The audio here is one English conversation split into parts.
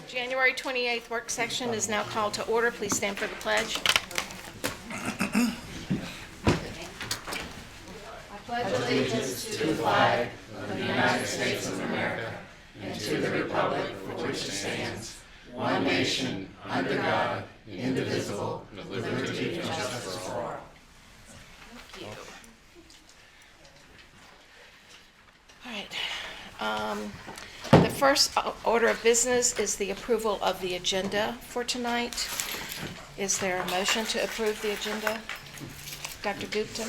January 28th work session is now called to order. Please stand for the pledge. I pledge allegiance to the flag of the United States of America and to the republic for which it stands, one nation, under God, indivisible, with liberty and justice for all. Thank you. All right. The first order of business is the approval of the agenda for tonight. Is there a motion to approve the agenda? Dr. Gupta?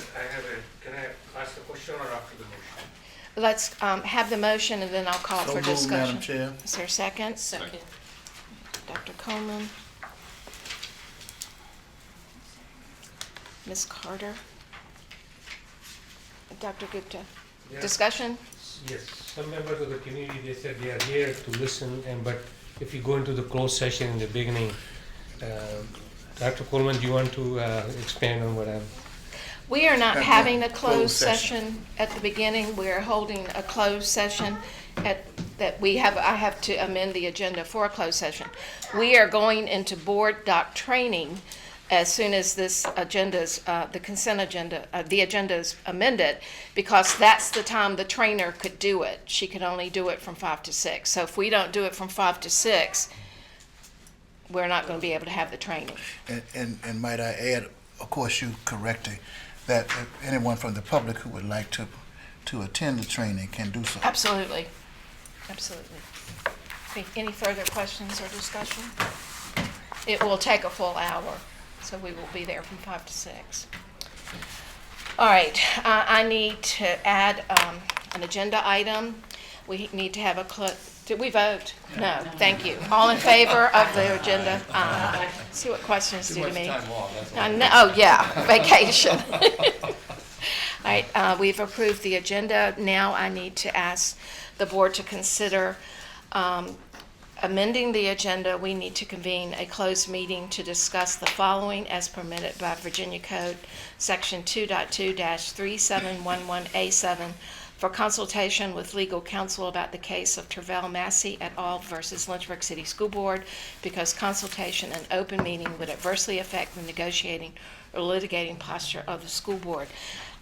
Can I ask the question or after the motion? Let's have the motion and then I'll call for discussion. Madam Chair. Is there a second? Second. Dr. Coleman. Ms. Carter. Dr. Gupta. Yeah. Discussion? Yes, some members of the community, they said they are here to listen, but if you go into the closed session in the beginning, Dr. Coleman, do you want to expand on what I'm... We are not having a closed session at the beginning. We are holding a closed session I have to amend the agenda for a closed session. We are going into BoardDocs Training as soon as this agenda is, the consent agenda, the agenda is amended, because that's the time the trainer could do it. She could only do it from 5 to 6. So if we don't do it from 5 to 6, we're not going to be able to have the training. And might I add, of course, you correctly, that if anyone from the public who would like to attend the training can do so. Absolutely. Absolutely. Any further questions or discussion? It will take a full hour, so we will be there from 5 to 6. All right, I need to add an agenda item. We need to have did we vote? No, thank you. All in favor of the agenda? See what questions do to me. Oh, yeah, vacation. All right, we've approved the agenda. Now I need to ask the board to consider amending the agenda. We need to convene a closed meeting to discuss the following as permitted by Virginia Code Section 2.2-3711A7 for consultation with legal counsel about the case of Tervel Massey et al. Versus Lynchburg City School Board, because consultation and open meeting would adversely affect the negotiating or litigating posture of the school board.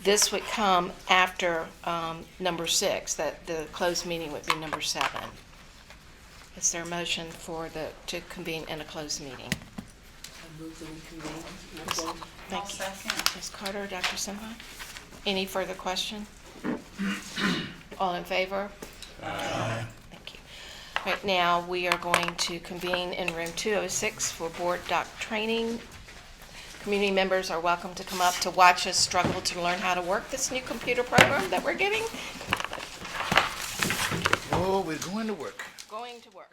This would come after number 6, that the closed meeting would be number 7. Is there a motion to convene in a closed meeting? I move that we convene in a closed. Thank you. Ms. Carter, Dr. Simha? Any further question? All in favor? Aye. Thank you. Right now, we are going to convene in room 206 for BoardDocs Training. Community members are welcome to come up to watch us struggle to learn how to work this new computer program that we're getting. Oh, we're going to work. Going to work.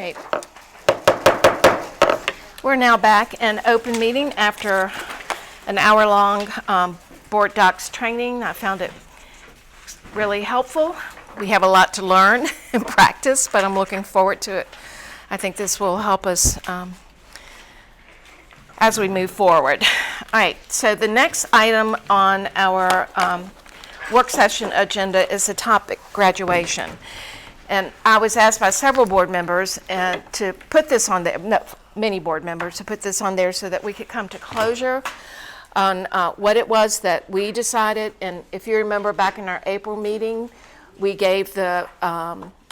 right. We're now back in open meeting after an hour-long BoardDocs training. I found it really helpful. We have a lot to learn and practice, but I'm looking forward to it. I think this will help us as we move forward. All right, so the next item on our work session agenda is the topic graduation. And I was asked by several board members to put this on there, no, many board members, to put this on there so that we could come to closure on what it was that we decided. And if you remember back in our April meeting, we gave the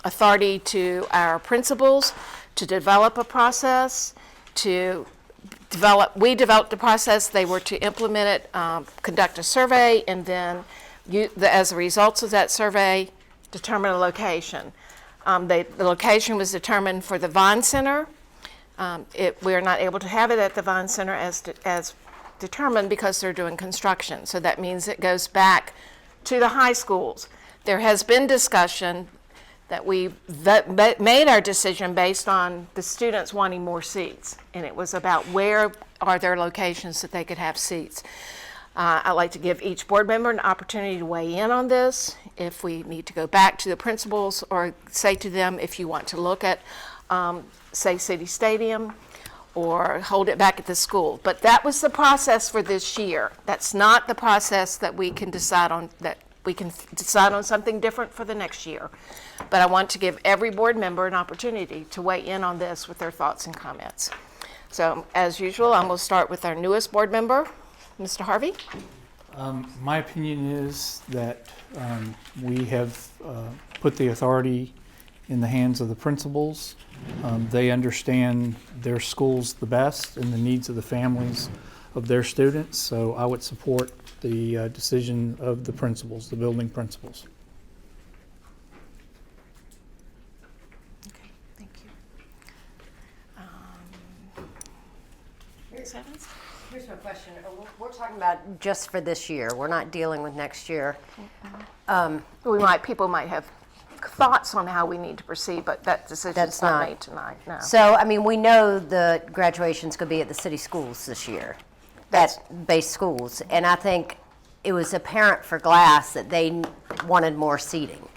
authority to our principals to develop a process, we developed the process, they were to implement it, conduct a survey, and then as a result of that survey, determine a location. The location was determined for the Vine Center. We are not able to have it at the Vine Center as determined because they're doing construction. So that means it goes back to the high schools. There has been discussion that we made our decision based on the students wanting more seats. And it was about where are there locations that they could have seats. I'd like to give each board member an opportunity to weigh in on this. If we need to go back to the principals or say to them if you want to look at, say, City Stadium or hold it back at the school. But that was the process for this year. That's not the process that we can decide on, that we can decide on something different for the next year. But I want to give every board member an opportunity to weigh in on this with their thoughts and comments. So as usual, I'm going to start with our newest board member, Mr. Harvey. My opinion is that we have put the authority in the hands of the principals. They understand their schools the best and the needs of the families of their students. So I would support the decision of the principals, the building principals. Okay, thank you. Ms. Evans? Here's my question. We're talking about just for this year. We're not dealing with next year. People might have thoughts on how we need to proceed, but that decision's not made tonight, no. So, I mean, we know the graduation's going to be at the city schools this year, at base schools. And I think it was apparent for Glass that they wanted more seating.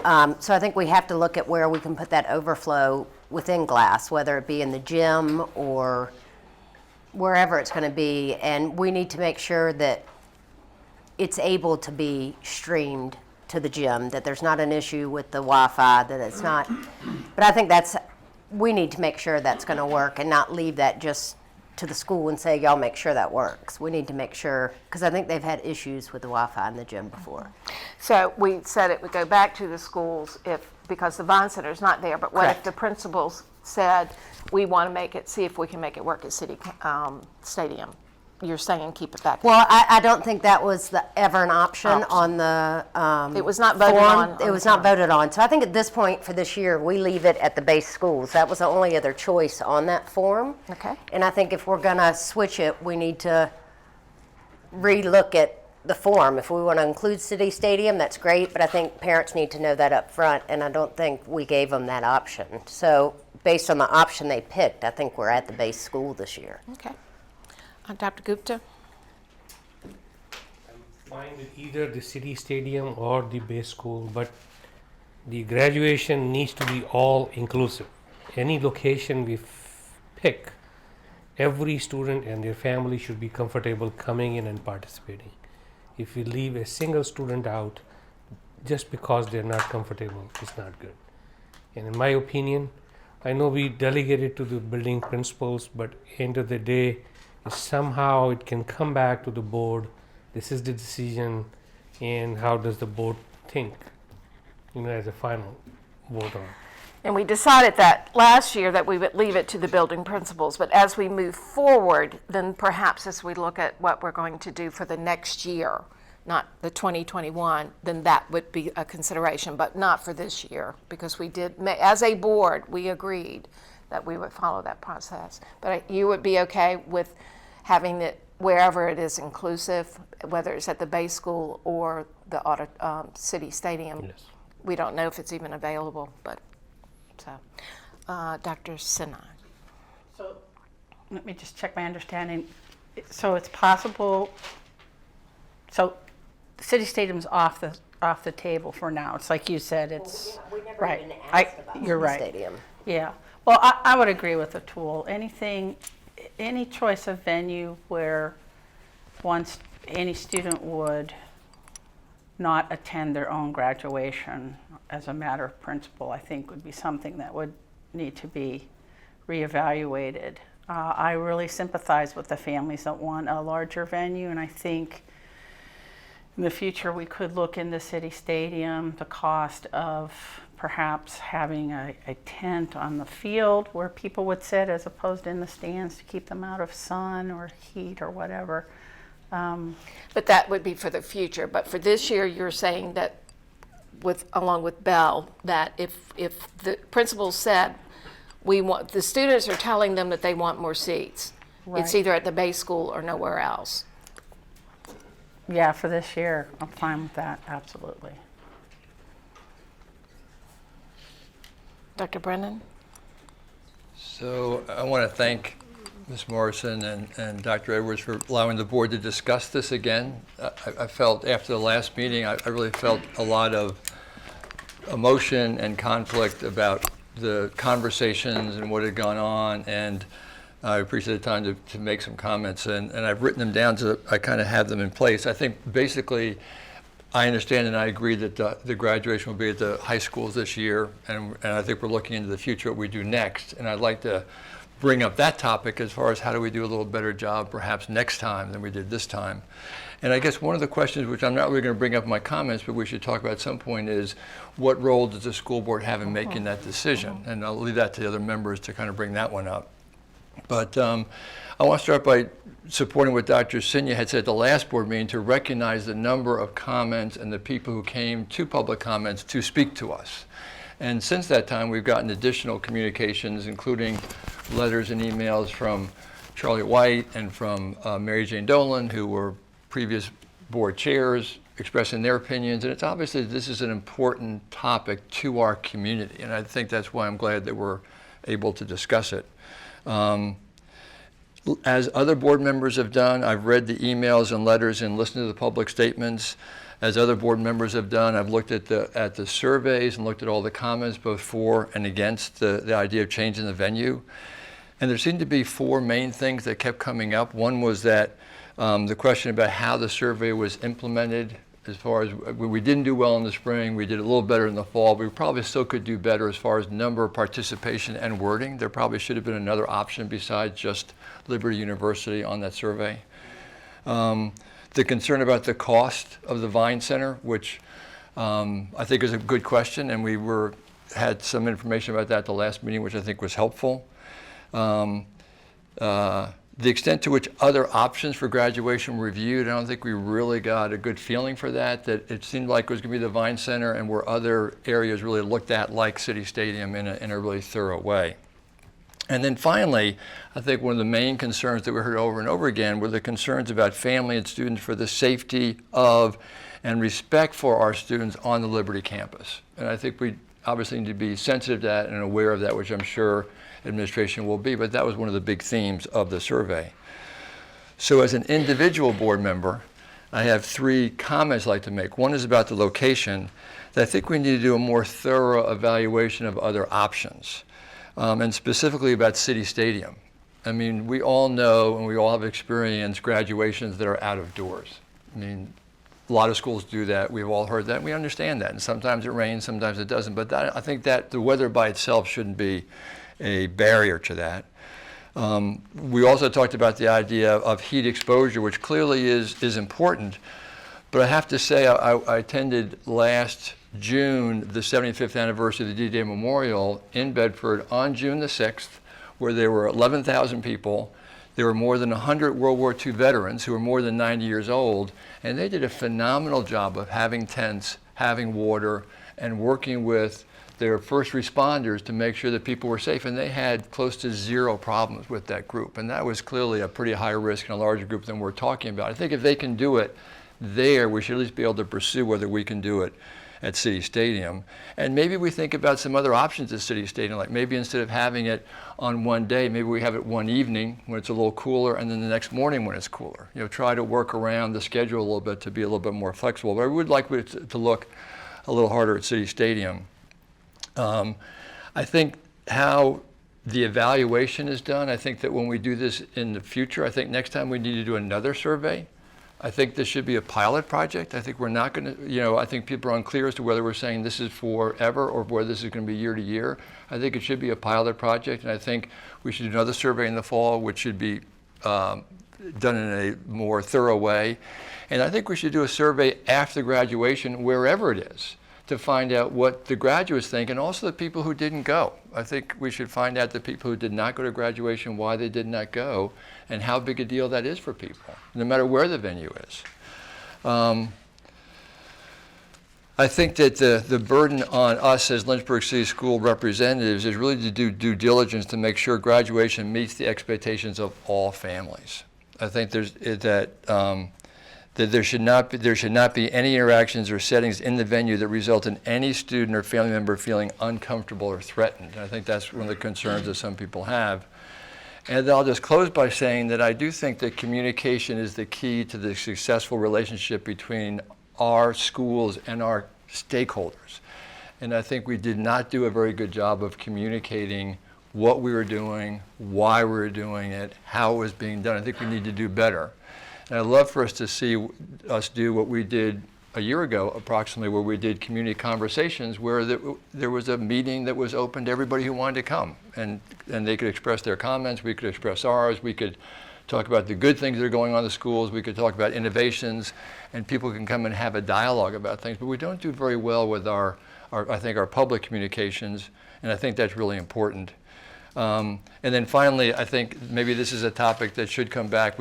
So I think we have to look at where we can put that overflow within Glass, whether it be in the gym or wherever it's going to be, and we need to make sure that it's able to be streamed to the gym, that there's not an issue with the Wi-Fi, that it's not, but I think we need to make sure that's going to work and not leave that just to the school and say, y'all make sure that works. We need to make sure, because I think they've had issues with the Wi-Fi in the gym before. So we said it would go back to the schools because the Vine Center's not there, but what if the principals said, we want to see if we can make it work at City Stadium? You're saying keep it back. Well, I don't think that was ever an option on the it was not voted form. on. It was not voted on. So I think at this point for this year, we leave it at the base schools. That was the only other choice on that form. Okay. And I think if we're going to switch it, we need to relook at the form. If we want to include City Stadium, that's great, but I think parents need to know that up front, and I don't think we gave them that option. So based on the option they picked, I think we're at the base school this year. Okay. Dr. Gupta? I'm fine with either the city stadium or the base school, but the graduation needs to be all inclusive. Any location we pick, every student and their family should be comfortable coming in and participating. If we leave a single student out just because they're not comfortable, it's not good. And in my opinion, I know we delegated to the building principals, but end of the day, somehow it can come back to the board. This is the decision, and how does the board think, as a final vote on. And we decided that last year that we would leave it to the building principals, but as we move forward, then perhaps as we look at what we're going to do for the next year, not the 2021, then that would be a consideration, but not for this year, because we did, as a board, we agreed that we would follow that process. But you would be okay with having it wherever it is inclusive, whether it's at the base school or the City Stadium. Yes. We don't know if it's even available, but so. Dr. Sinai. So, let me just check my understanding. So it's possible, so the city stadium's off the table for now. It's like you said, it's, right. You're right. Stadium. Yeah. Well, I would agree with the tool. Any choice of venue where any student would not attend their own graduation as a matter of principle, I think would be something that would need to be reevaluated. I really sympathize with the families that want a larger venue, and I think in the future we could look into City Stadium, the cost of perhaps having a tent on the field where people would sit as opposed to in the stands to keep them out of sun or heat or whatever. But that would be for the future. But for this year, you're saying that, along with Bell, that if the principal said the students are telling them that they want more seats, it's Right. either at the base school or nowhere else. Yeah, for this year, I'm fine with that, absolutely. Dr. Brennan? So I want to thank Ms. Morrison and Dr. Edwards for allowing the board to discuss this again. I felt after the last meeting, I really felt a lot of emotion and conflict about the conversations and what had gone on, and I appreciate the time to make some comments, and I've written them down so I kind of have them in place. I think basically I understand and I agree that the graduation will be at the high schools this year, and I think we're looking into the future, what we do next, and I'd like to bring up that topic as far as how do we do a little better job perhaps next time than we did this time. And I guess one of the questions, which I'm not really going to bring up in my comments, but we should talk about at some point, is what role does the school board have in making that decision? And I'll leave that to the other members to kind of bring that one up. But I want to start by supporting what Dr. Sinya had said at the last board meeting, to recognize the number of comments and the people who came to public comments to speak to us. And since that time, we've gotten additional communications, including letters and emails from Charlie White and from Mary Jane Dolan, who were previous board chairs, expressing their opinions. And it's obvious that this is an important topic to our community. And I think that's why I'm glad that we're able to discuss it. As other board members have done, I've read the emails and letters and listened to the public statements. As other board members have done, I've looked at the surveys and looked at all the comments, both for and against the idea of changing the venue. And there seemed to be four main things that kept coming up. One was that the question about how the survey was implemented, as far as we didn't do well in the spring, we did a little better in the fall, but we probably still could do better as far as number of participation and wording. There probably should have been another option besides just Liberty University on that survey. The concern about the cost of the Vine Center, which I think is a good question, and we had some information about that at the last meeting, which I think was helpful. The extent to which other options for graduation were reviewed, I don't think we really got a good feeling for that it seemed like it was going to be the Vine Center, and were other areas really looked at like City Stadium in a really thorough way. And then finally, I think one of the main concerns that we heard over and over again were the concerns about family and students for the safety of and respect for our students on the Liberty campus. And I think we obviously need to be sensitive to that and aware of that, which I'm sure administration will be, but that was one of the big themes of the survey. So as an individual board member, I have three comments I'd like to make. One is about the location, that I think we need to do a more thorough evaluation of other options, and specifically about City Stadium. I mean, we all know and we all have experienced graduations that are out of doors. I mean, a lot of schools do that. We've all heard that, and we understand that. And sometimes it rains, sometimes it doesn't. But I think that the weather by itself shouldn't be a barrier to that. We also talked about the idea of heat exposure, which clearly is important. But I have to say, I attended last June the 75th anniversary of the D-Day Memorial in Bedford on June the 6th, where there were 11,000 people. There were more than 100 World War II veterans who were more than 90 years old, and they did a phenomenal job of having tents, having water, and working with their first responders to make sure that people were safe, and they had close to zero problems with that group. And that was clearly a pretty high risk and a larger group than we're talking about. I think if they can do it, there, we should at least be able to pursue whether we can do it at City Stadium. And maybe we think about some other options at City Stadium, like maybe instead of having it on one day, maybe we have it one evening when it's a little cooler, and then the next morning when it's cooler. You know, try to work around the schedule a little bit to be a little bit more flexible. But I would like it to look a little harder at City Stadium. I think how the evaluation is done, I think that when we do this in the future, I think next time we need to do another survey. I think this should be a pilot project. I think we're not going to, you know, I think people are unclear as to whether we're saying this is forever or whether this is going to be year to year. I think it should be a pilot project, and I think we should do another survey in the fall, which should be done in a more thorough way. And I think we should do a survey after graduation, wherever it is, to find out what the graduates think, and also the people who didn't go. I think we should find out the people who did not go to graduation, why they did not go, and how big a deal that is for people, no matter where the venue is. I think that the burden on us as Lynchburg City School representatives is really to do due diligence to make sure graduation meets the expectations of all families. I think that there should not be any interactions or settings in the venue that result in any student or family member feeling uncomfortable or threatened. And I think that's one of the concerns that some people have. And I'll just close by saying that I do think that communication is the key to the successful relationship between our schools and our stakeholders. And I think we did not do a very good job of communicating what we were doing, why we were doing it, how it was being done. I think we need to do better. And I'd love for us to see us do what we did a year ago, approximately, where we did community conversations, where there was a meeting that was open to everybody who wanted to come. And they could express their comments, we could express ours, we could talk about the good things that are going on in the schools, we could talk about innovations, and people can come and have a dialogue about things. But we don't do very well with our public communications, and I think that's really important. And then finally, I think maybe this is a topic that should come back.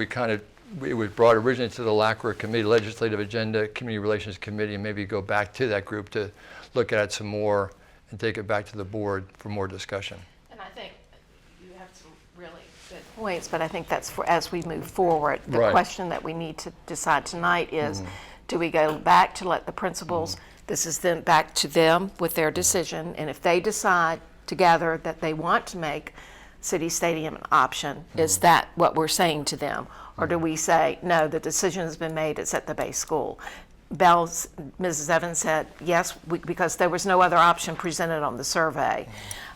It was brought originally to the LACRA Committee, Legislative Agenda Community Relations Committee, and maybe go back to that group to look at it some more and take it back to the board for more discussion. And I think you have some really good points, but I think that's for as we move forward. The Right. question that we need to decide tonight is, do we go back to let the principals, this is then back to them with their decision, and if they decide together that they want to make City Stadium an option, is that what we're saying to them? Or do we say, no, the decision has been made, it's at the base school? Mrs. Evans said, yes, because there was no other option presented on the survey.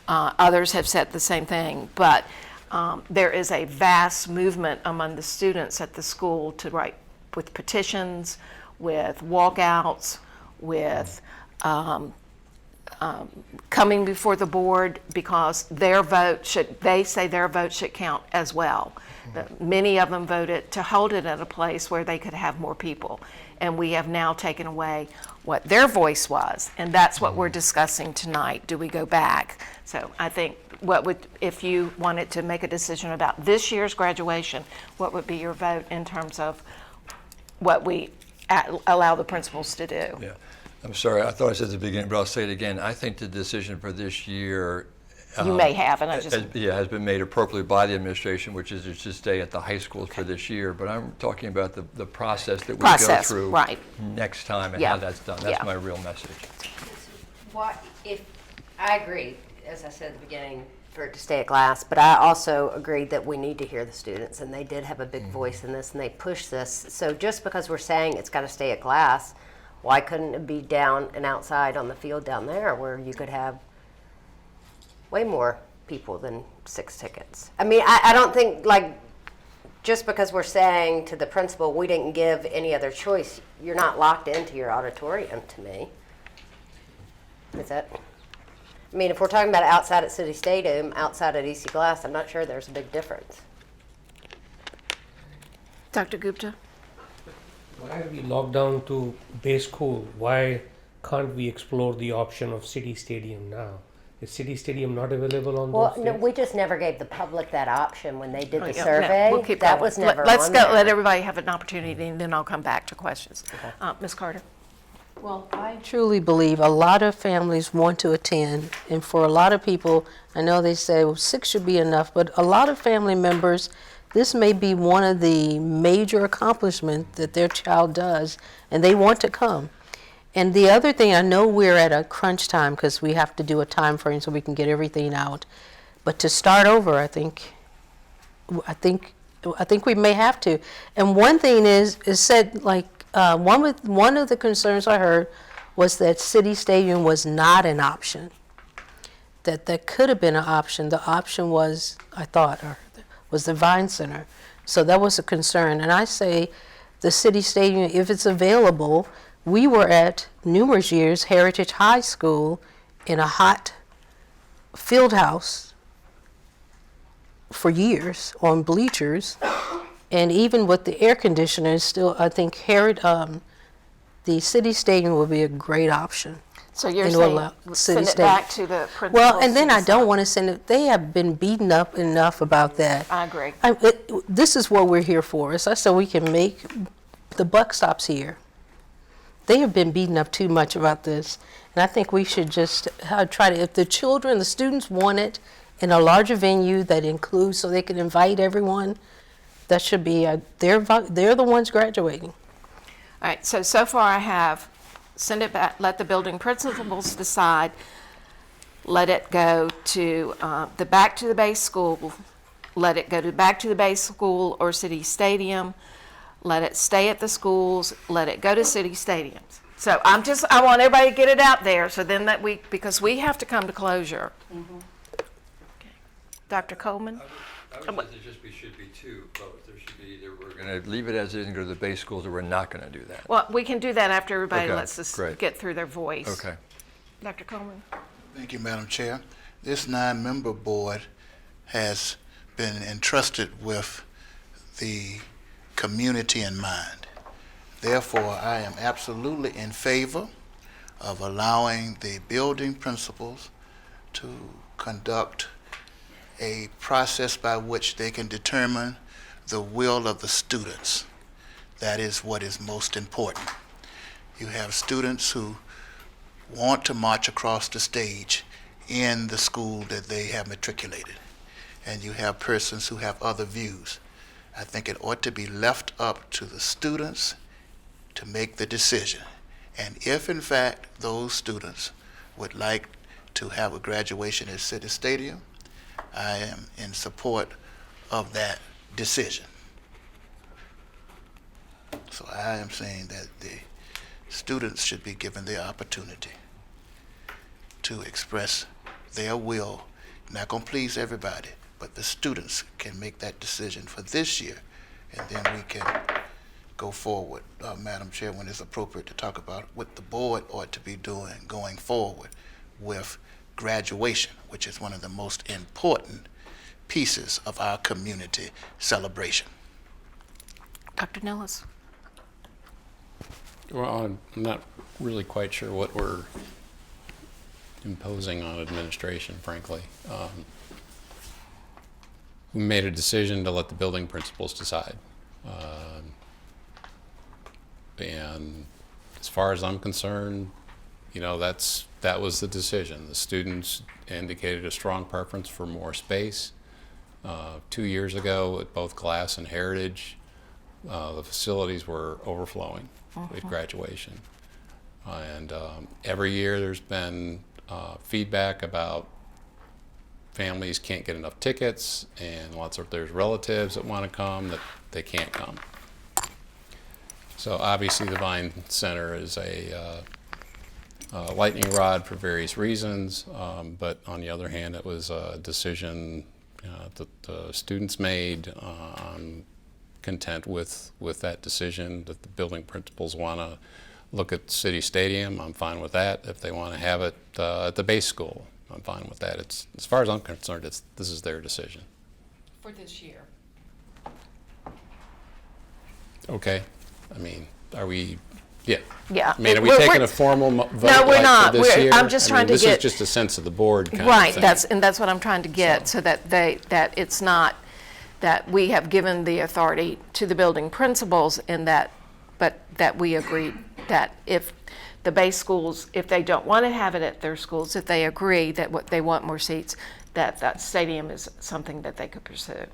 Others have said the same thing, but there is a vast movement among the students at the school to write with petitions, with walkouts, with coming before the board because they say their vote should count as well. Many of them voted to hold it at a place where they could have more people. And we have now taken away what their voice was. And that's what we're discussing tonight. Do we go back? So I think if you wanted to make a decision about this year's graduation, what would be your vote in terms of what we allow the principals to do? Yeah. I'm sorry, I thought I said at the beginning, but I'll say it again. I think the decision for this year You may have, and I just... has been made appropriately by the administration, which is to stay at the high schools for this year. But I'm talking about the process that we go through right. next time and Yeah. how that's done. That's Yeah. my real message. I agree, as I said at the beginning, for it to stay at Glass, but I also agree that we need to hear the students, and they did have a big voice in this, and they pushed this. So just because we're saying it's got to stay at Glass, why couldn't it be down and outside on the field down there where you could have way more people than 6 tickets? I mean, I don't think, like, just because we're saying to the principal we didn't give any other choice, you're not locked into your auditorium to me. Is that? I mean, if we're talking about outside at City Stadium, outside at EC Glass, I'm not sure there's a big difference. Dr. Gupta? Why are we locked down to base school? Why can't we explore the option of City Stadium now? Is City Stadium not available on Well, those no, days? we just never gave the public that option when they did the Yeah, survey. we'll keep That going. was never Let's on go. there. Let everybody have an opportunity, and then I'll come back to questions. Ms. Carter? Well, I truly believe a lot of families want to attend, and for a lot of people, I know they say, well, 6 should be enough, but a lot of family members this may be one of the major accomplishments that their child does, and they want to come. And the other thing, I know we're at a crunch time because we have to do a time frame so we can get everything out. But to start over, I think we may have to. And one thing is said, like, one of the concerns I heard was that City Stadium was not an option. That could have been an option. The option was, I thought, was the Vine Center. So that was a concern. And I say the City Stadium, if it's available, we were at numerous years Heritage High School in a hot field house for years on bleachers, and even with the air conditioners, still I think the City Stadium would be a great option. So you're And saying we'll send City it Stadium. back to the principals? Well, and then to I don't decide. want to send it. They have been beaten up enough about that. I agree. This is what we're here for. Is so we can make the buck stops here. They have been beaten up too much about this, and I think we should just try to. If the students want it in a larger venue that includes, so they can invite everyone, that should be. They're the ones graduating. All right, so far I have send it back, let the building principals decide, let it go to back to the base school, let it go back to the base school or City Stadium, let it stay at the schools, let it go to City Stadiums. So I want everybody to get it out there so then because we have to come to closure. Mm-hmm. Okay. Dr. Coleman? I would say there should be two votes. There should be either we're going to leave it as is and go to the base schools, or we're not going to do that. Well, we can do that after everybody Okay, lets us great. get through their voice. Okay. Dr. Coleman? Thank you, Madam Chair. This 9-member board has been entrusted with the community in mind. Therefore, I am absolutely in favor of allowing the building principals to conduct a process by which they can determine the will of the students. That is what is most important. You have students who want to march across the stage in the school that they have matriculated, and you have persons who have other views. I think it ought to be left up to the students to make the decision. And if in fact those students would like to have a graduation at City Stadium, I am in support of that decision. So I am saying that the students should be given the opportunity to express their will. Not going to please everybody, but the students can make that decision for this year, and then we can go forward, Madam Chair, when it's appropriate to talk about what the board ought to be doing going forward with graduation, which is one of the most important pieces of our community celebration. Dr. Nellis? Well, I'm not really quite sure what we're imposing on administration, frankly. We made a decision to let the building principals decide. And as far as I'm concerned, that was the decision. The students indicated a strong preference for more space. 2 years ago at both Glass and Heritage, the facilities were overflowing with graduation. And every year there's been feedback about families can't get enough tickets, and there's relatives that want to come that they can't come. So obviously the Vine Center is a lightning rod for various reasons, but on the other hand, it was a decision that the students made. I'm content with that decision. That the building principals want to look at City Stadium, I'm fine with that. If they want to have it at the base school, I'm fine with that. It's, as far as I'm concerned, this is their decision. For this year. Okay. I mean, are we? Yeah. Yeah. I mean, are we We're- taking we're- a formal vote? No, we're like, not. For this year? I'm just trying to this get- is just a sense of the board kind Right, of thing. that's what I'm trying to get, so that that it's not, that we have given the authority to the building principals but that we agree that if the base schools, if they don't want to have it at their schools, if they agree that what they want more seats, that stadium is something that they could pursue.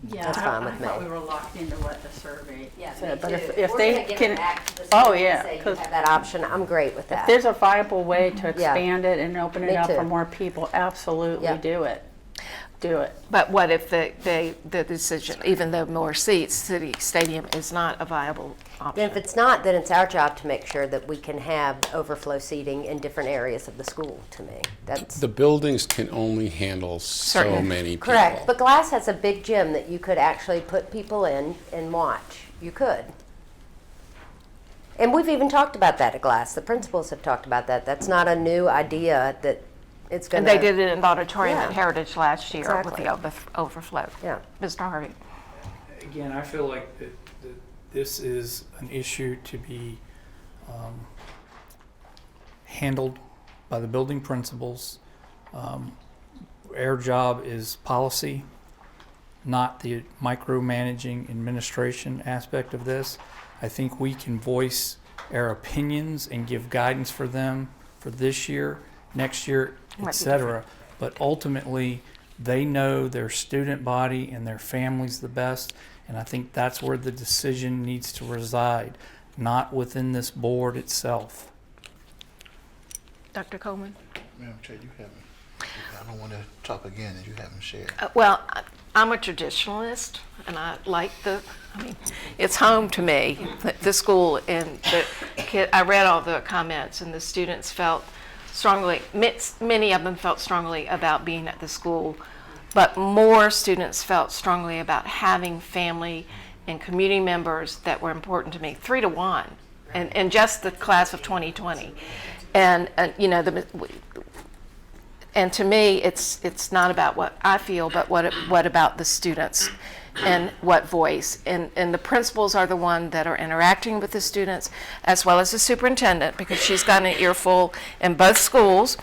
Yeah, That's fine with I thought me. we were locked into what the survey Yeah, said, but me if too. if We're they gonna give can, it back to the oh, school and yeah, say you 'cause have that option, I'm great with if that. there's a viable way to expand it and open it Me up for too. more people, absolutely Yeah. do it. Do it. But what if the decision, even though more seats, City Stadium is not a viable And option? if it's not, then it's our job to make sure that we can have overflow seating in different areas of the school, to me. That's The buildings can only handle so Certainly. many people. correct. But Glass has a big gym that you could actually put people in and watch. You could. And we've even talked about that at Glass. The principals have talked about that. That's not a new idea that it's going And to. they did it in the auditorium at Yeah. Heritage last year with Exactly. the overflow. Yeah. Mr. Harvey? Again, I feel like that this is an issue to be handled by the building principals. Our job is policy, not the micromanaging administration aspect of this. I think we can voice our opinions and give guidance for them for this year, next year, Might be etc. But ultimately, they know their student body and their families the best, and I think that's where the decision needs to reside, not within this board itself. Dr. Coleman? Madam Chair, you haven't, I don't want to talk again and you haven't shared. Well, I'm a traditionalist, and I like it's home to me, the school, and the kid. I read all the comments, and the students felt strongly, many of them felt strongly about being at the school, but more students felt strongly about having family and community members that were important to me, 3-1, and just the class of 2020. And you know, and to me, it's not about what I feel, but what about the students and what voice. And the principals are the one that are interacting with the students, as well as the superintendent, because she's got an earful in both schools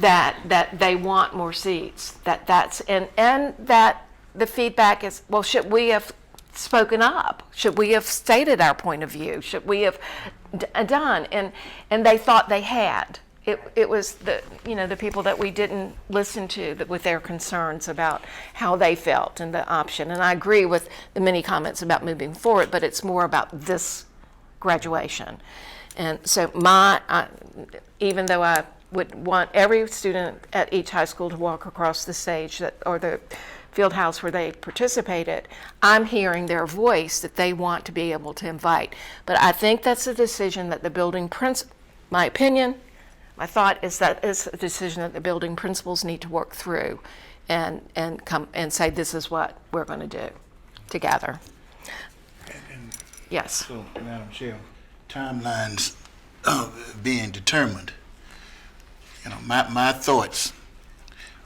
that they want more seats. And that the feedback is, well, should we have spoken up? Should we have stated our point of view? Should we have done? And they thought they had. It was the people that we didn't listen to with their concerns about how they felt and the option. And I agree with the many comments about moving forward, but it's more about this graduation. And so even though I would want every student at each high school to walk across the stage or the field house where they participated, I'm hearing their voice that they want to be able to invite. But I think that's a decision that the building my opinion, my thought is that it's a decision that the building principals need to work through and come and say, this is what we're going to do together. Yes. So, Madam Chair, timelines being determined, my thoughts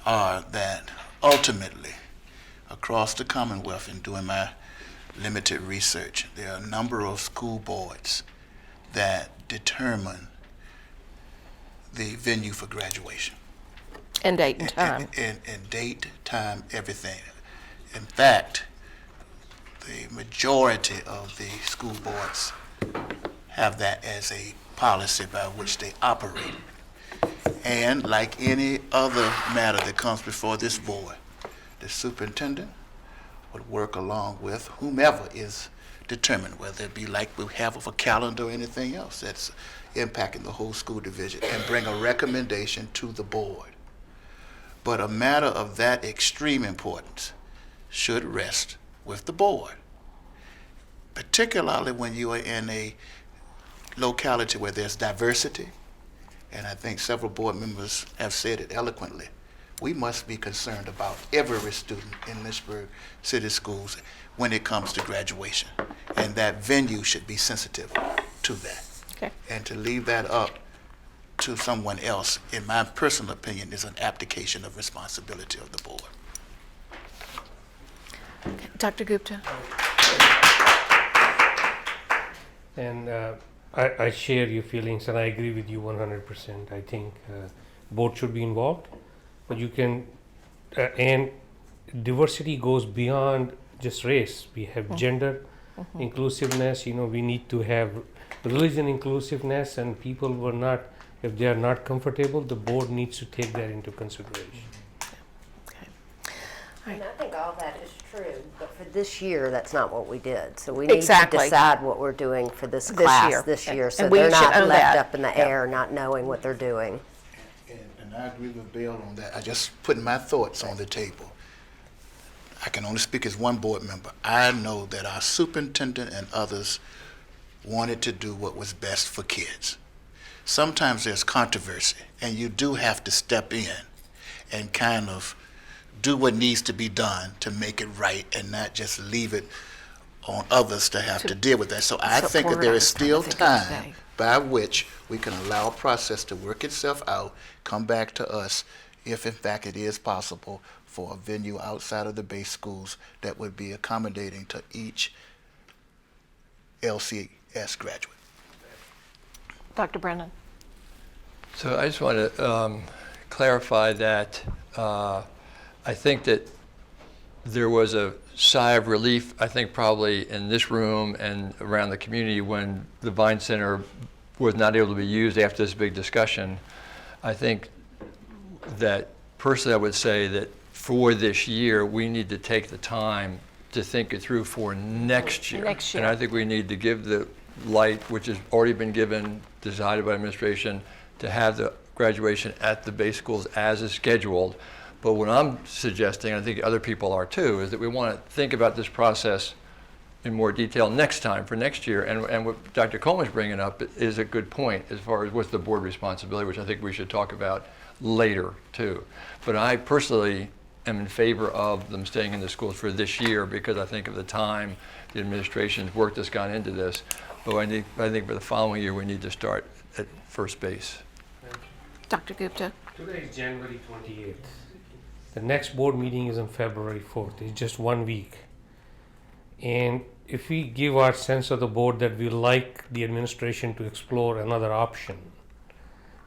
are that ultimately, across the Commonwealth, in doing my limited research, there are a number of school boards that determine the venue for graduation. And date and time. And date, time, everything. In fact, the majority of the school boards have that as a policy by which they operate. And like any other matter that comes before this board, the superintendent would work along with whomever is determined, whether it be like we have of a calendar or anything else that's impacting the whole school division, and bring a recommendation to the board. But a matter of that extreme importance should rest with the board, particularly when you are in a locality where there's diversity, and I think several board members have said it eloquently. We must be concerned about every student in Lynchburg City Schools when it comes to graduation, and that venue should be sensitive to that. Okay. And to leave that up to someone else, in my personal opinion, is an abdication of responsibility of the board. Dr. Gupta? And I share your feelings, and I agree with you 100%. I think board should be involved, but you can, and diversity goes beyond just race. We have gender inclusiveness. We need to have religion inclusiveness, and people were not, if they are not comfortable, the board needs to take that into consideration. And I think all that is true, but But this year, that's not what we did. So we need to Exactly. decide what we're doing for this This class year. this year, so And we they're should not own left that. up in the air, not knowing what they're doing. And I agree with Bill on that. I just putting my thoughts on the table. I can only speak as one board member. I know that our superintendent and others wanted to do what was best for kids. Sometimes there's controversy, and you do have to step in and kind of do what needs to be done to make it right and not just leave it on others to have to deal with that. So I think that there is still time by which we can allow a process to work itself out, come back to us if in fact it is possible for a venue outside of the base schools that would be accommodating to each LCS graduate. Dr. Brennan? So I just want to clarify that I think that there was a sigh of relief, I think probably in this room and around the community when the Vine Center was not able to be used after this big discussion. I think that personally I would say that for this year, we need to take the time to think it through for next year. Next year. And I think we need to give the light, which has already been given, decided by administration, to have the graduation at the base schools as is scheduled. But what I'm suggesting, and I think other people are too, is that we want to think about this process in more detail next time for next year. And what Dr. Coleman's bringing up is a good point as far as what's the board responsibility, which I think we should talk about later too. But I personally am in favor of them staying in the schools for this year because I think of the time, the administration's work that's gone into this. But I think for the following year, we need to start at first base. Dr. Gupta? Today is January 28th. The next board meeting is on February 4th. It's just 1 week. And if we give our sense of the board that we like the administration to explore another option,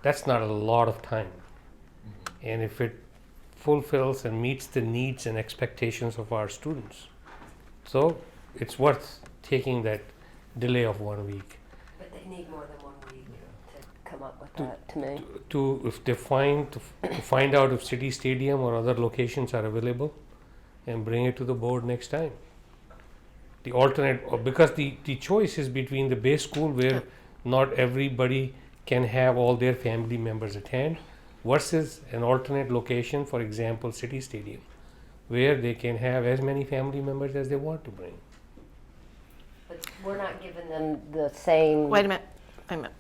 that's not a lot of time. And if it fulfills and meets the needs and expectations of our students, so it's worth taking that delay of 1 week. But they need more than 1 week to come up with that, to me. To if they find out if City Stadium or other locations are available, and bring it to the board next time. The alternate, because the choice is between the base school where not everybody can have all their family members attend, versus an alternate location, for example, City Stadium, where they can have as many family members as they want to bring. But we're not giving them the same. Wait a minute.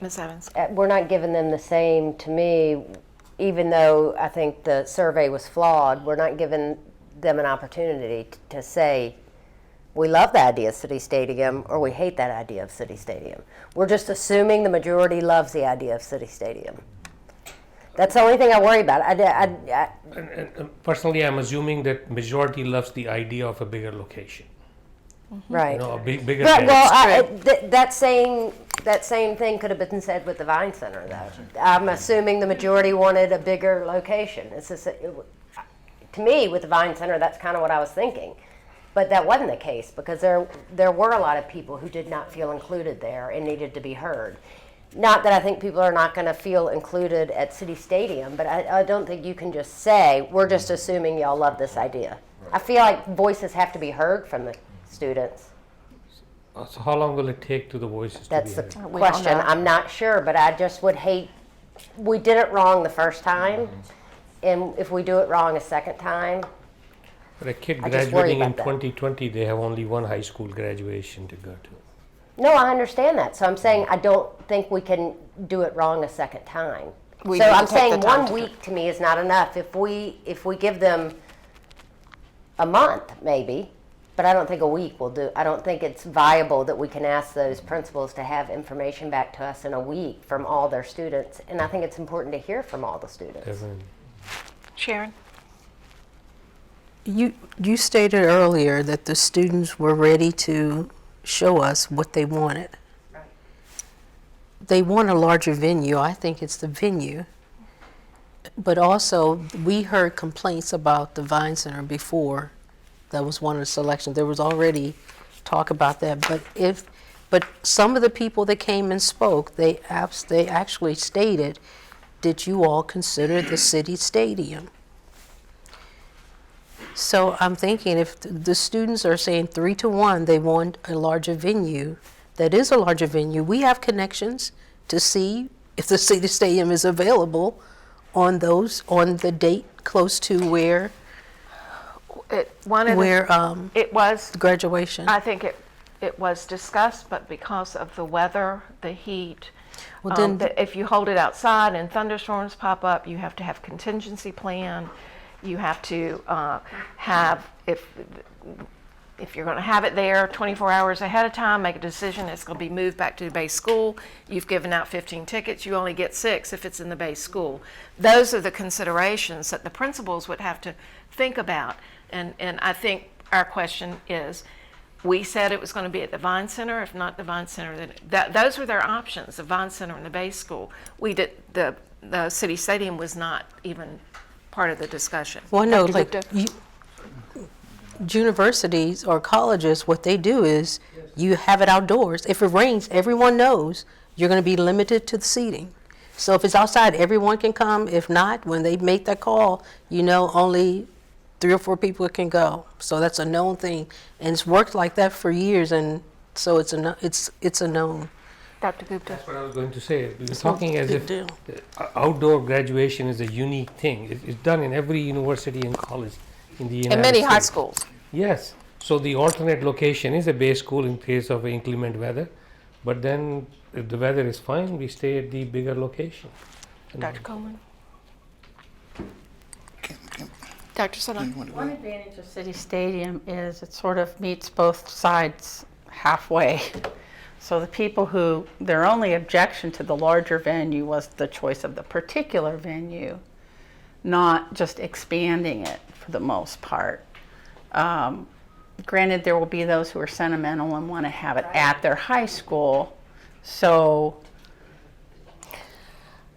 Ms. Evans? We're not giving them the same, to me, even though I think the survey was flawed, we're not giving them an opportunity to say, we love the idea of City Stadium or we hate that idea of City Stadium. We're just assuming the majority loves the idea of City Stadium. That's the only thing I worry about. And personally, I'm assuming that majority loves the idea of a bigger location. Right. You know, a bigger Right, dance. well, that same thing could have been said with the Vine Center, though. I'm assuming the majority wanted a bigger location. It's just, to me, with the Vine Center, that's kind of what I was thinking. But that wasn't the case because there were a lot of people who did not feel included there and needed to be heard. Not that I think people are not going to feel included at City Stadium, but I don't think you can just say, we're just assuming y'all love this idea. I feel like voices have to be heard from the students. So how long will it take to the voices That's to the be heard? question. I'm not sure, but I just would hate, we did it wrong the first time, and if we do it wrong a second time, For a kid I just worry graduating in about that. 2020, they have only one high school graduation to go to. no, I understand that. So I'm saying I don't think we can do it wrong a second time. We So need to I'm take saying the time 1 to do week to me is not enough. If we give them a month, maybe, but I don't think a week will do. I don't think it's viable that we can ask those principals to have information back to us in a week from all their students. And I think it's important to hear from all the students. Definitely. Sharon? You stated earlier that the students were ready to show us what they wanted. Right. They want a larger venue. I think it's the venue. But also, we heard complaints about the Vine Center before. That was one of the selections. There was already talk about that. But some of the people that came and spoke, they actually stated, did you all consider the City Stadium? So I'm thinking if the students are saying 3-1, they want a larger venue, that is a larger venue. We have connections to see if the City Stadium is available on the date close to where It was, graduation. I think it was discussed, but because of the weather, the heat, Well, then- if you hold it outside and thunderstorms pop up, you have to have contingency plan. You have to have, if you're going to have it there 24 hours ahead of time, make a decision it's going to be moved back to the base school. You've given out 15 tickets, you only get 6 if it's in the base school. Those are the considerations that the principals would have to think about. And I think our question is, we said it was going to be at the Vine Center. If not the Vine Center, then those were their options, the Vine Center and the base school. We did, the City Stadium was not even part of the discussion. Well, no, Dr. like Gupta? universities or colleges, what they do is you have it outdoors. If it rains, everyone knows you're going to be limited to the seating. So if it's outside, everyone can come. If not, when they make that call, only 3 or 4 people can go. So that's a known thing, and it's worked like that for years, and so it's a known. Dr. Gupta? That's what I was going to say. We're talking as big if deal. outdoor graduation is a unique thing. It's done in every university and college in the United In many high States. schools. Yes. So the alternate location is a base school in case of inclement weather. But then if the weather is fine, we stay at the bigger location. Dr. Coleman? Can- Dr. Sadan? One advantage of City Stadium is it sort of meets both sides halfway. So the people who, their only objection to the larger venue was the choice of the particular venue, not just expanding it for the most part. Granted, there will be those who are sentimental and want to have it at their high school. So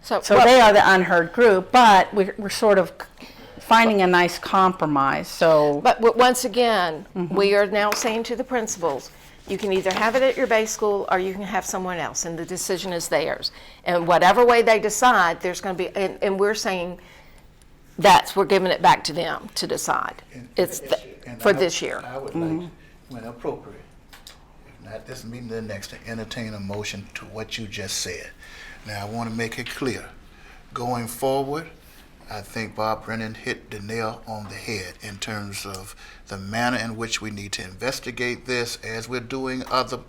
they are the unheard group, but we're sort of finding a nice compromise. So, But once again, we are now saying to the principals, you can either have it at your base school or you can have someone else, and the decision is theirs. And whatever way they decide, there's going to be, and we're saying we're giving it back to them to decide. It's for this year. I would like, when appropriate, if not this meeting, the next, to entertain a motion to what you just said. Now, I want to make it clear. Going forward, I think Bob Brennan hit the nail on the head in terms of the manner in which we need to investigate this as we're doing other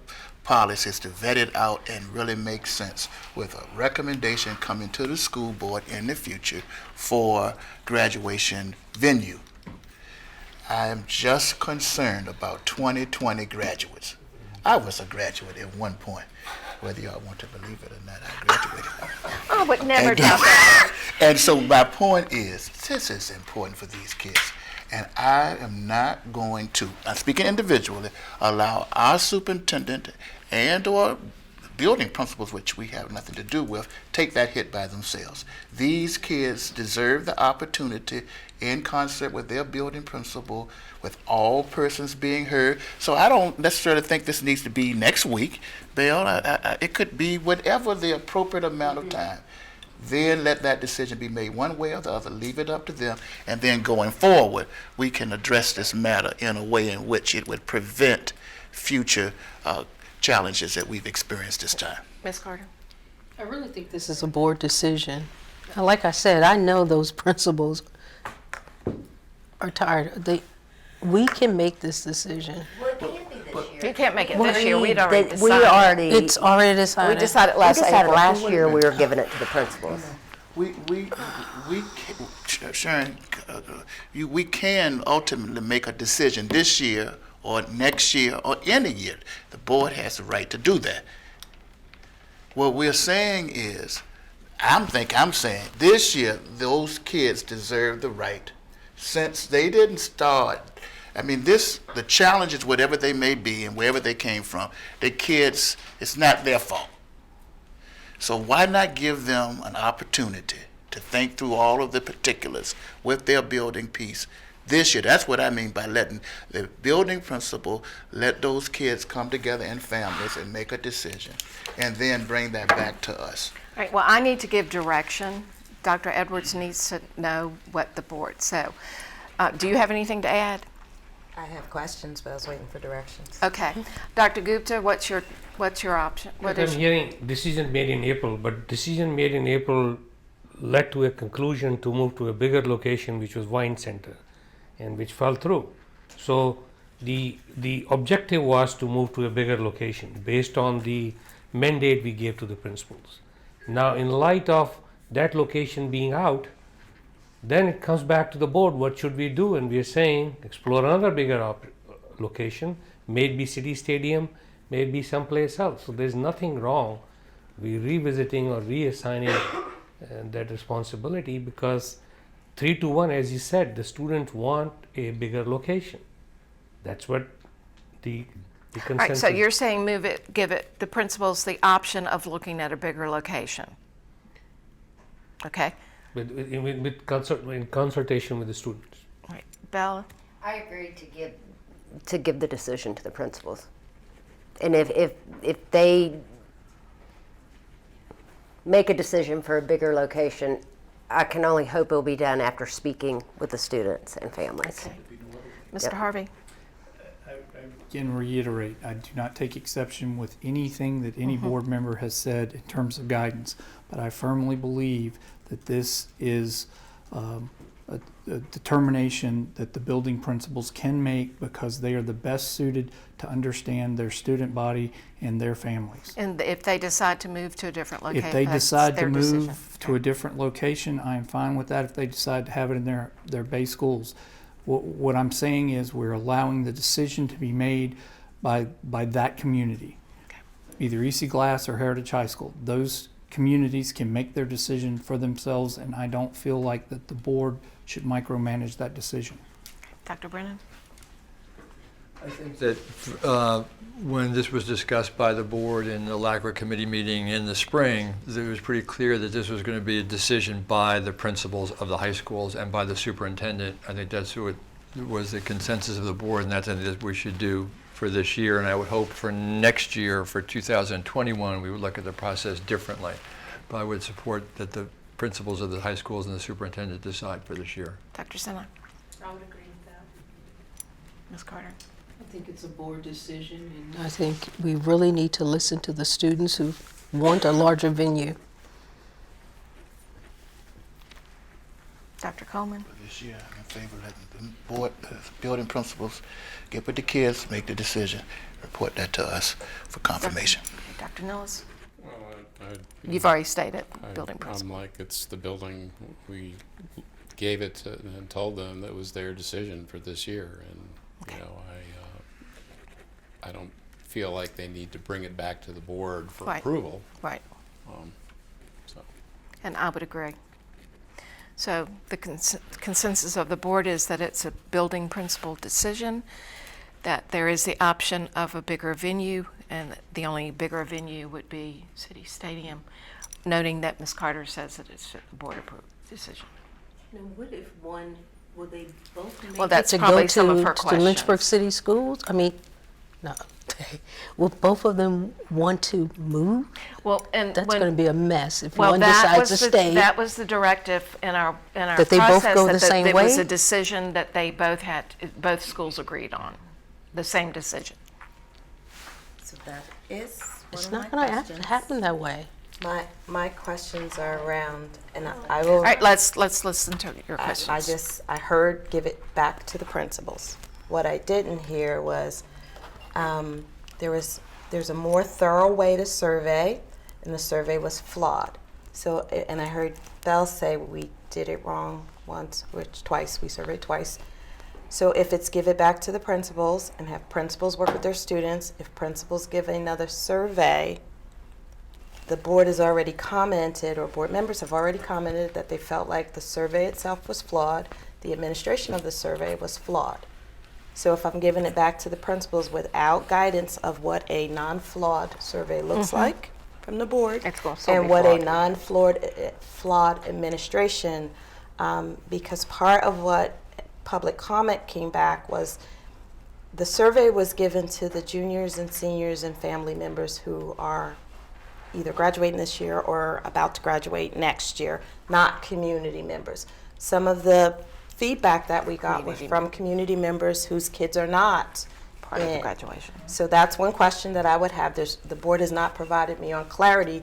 policies, to vet it out and really make sense with a recommendation coming to the school board in the future for graduation venue. I am just concerned about 2020 graduates. I was a graduate at one point. Whether y'all want to believe it or not, I graduated. I would never doubt that. And so my point is, this is important for these kids. And I am not going to, I'm speaking individually, allow our superintendent and or building principals, which we have nothing to do with, take that hit by themselves. These kids deserve the opportunity in concert with their building principal, with all persons being heard. So I don't necessarily think this needs to be next week, Bill. It could be whatever the appropriate amount of time. Then let that decision be made one way or the other. Leave it up to them. And then going forward, we can address this matter in a way in which it would prevent future challenges that we've experienced this time. Ms. Carter? I really think this is a board decision. And like I said, I know those principals are tired. We can make this decision. You can't make it this year. We'd already We decided. already, It's already decided. We decided we last decided April. last year we were giving it to the principals. Sharon, we can ultimately make a decision this year or next year or any year. The board has the right to do that. What we're saying is, I'm saying this year those kids deserve the right, since they didn't start. I mean, the challenges, whatever they may be and wherever they came from, the kids, it's not their fault. So why not give them an opportunity to think through all of the particulars with their building piece this year? That's what I mean by letting the building principal let those kids come together in families and make a decision, and then bring that back to us. All right, well, I need to give direction. Dr. Edwards needs to know what the board, so Do you have anything to add? I have questions, but I was waiting for directions. Okay. Dr. Gupta, what's your option? What I'm is hearing decision made in April, but decision made in April led to a conclusion to move to a bigger location, which was Wine Center, and which fell through. So the objective was to move to a bigger location based on the mandate we gave to the principals. Now, in light of that location being out, then it comes back to the board, what should we do? And we are saying, explore another bigger location, maybe City Stadium, maybe someplace else. So there's nothing wrong with revisiting or reassigning that responsibility, because 3-1, as you said, the students want a bigger location. That's what the All consensus. right, so you're saying give it the principals the option of looking at a bigger location. Okay. in consultation with the students. All right. Bella? I agree to give the decision to the principals. And if they make a decision for a bigger location, I can only hope it'll be done after speaking with the students and families. Okay. Mr. Yep. Harvey? I again reiterate, I do not take exception with anything that any board member has said in terms of guidance, but I firmly believe that this is a determination that the building principals can make because they are the best suited to understand their student body and their families. And if they decide to move to a different location, If they decide to their move decision. to a different location, I am fine with that. If they decide to have it in their base schools. What I'm saying is we're allowing the decision to be made by that community, either EC Glass or Heritage High School. Those communities can make their decision for themselves, and I don't feel like that the board should micromanage that decision. Dr. Brennan? I think that when this was discussed by the board in the LACRA committee meeting in the spring, it was pretty clear that this was going to be a decision by the principals of the high schools and by the superintendent. I think that's what was the consensus of the board, and that's something that we should do for this year. And I would hope for next year, for 2021, we would look at the process differently. But I would support that the principals of the high schools and the superintendent decide for this year. Dr. Sinha? I would agree with that. Ms. Carter? I think it's a board decision, and I think we really need to listen to the students who want a larger venue. Dr. Coleman? For this year, I'm in favor of letting the board, building principals get with the kids, make the decision, report that to us for confirmation. Dr. Nillis? Well, You've already stated, building I'm principal. like, it's the building, we gave it to, and told them that was their decision for this year, and, Okay. you know, I don't feel like they need to bring it back to the board for Right. approval, Right. so. And I would agree. So the consensus of the board is that it's a building principal decision, that there is the option of a bigger venue, and the only bigger venue would be City Stadium, noting that Ms. Carter says that it's a board-approved decision. now what if will they both make? Well, that's To probably go some of her to Lynchburg questions. City Schools? I mean, no. Will both of them want to move? Well, and That's when- going to be a mess if Well, one that decides was to the, stay. that was the directive in our That they both process, go the that same it was way? a decision that they both schools agreed on, the same decision. So that is It's one not of my going questions. to happen that way. My questions are around, and I will. All right, let's listen to your questions. I heard give it back to the principals. What I didn't hear was there's a more thorough way to survey, and the survey was flawed. So, and I heard Belle say we did it wrong once, twice, we surveyed twice. So if it's give it back to the principals and have principals work with their students, if principals give another survey, the board has already commented, or board members have already commented, that they felt like the survey itself was flawed, the administration of the survey was flawed. So if I'm giving it back to the principals without guidance of what a non-flawed survey looks like from the board, It's gonna still and be what a flawed. flawed administration, because part of what public comment came back was the survey was given to the juniors and seniors and family members who are either graduating this year or about to graduate next year, not community members. Some of the feedback that we got was from community members whose kids are not Part of the in. graduation. So that's one question that I would have. The board has not provided me on clarity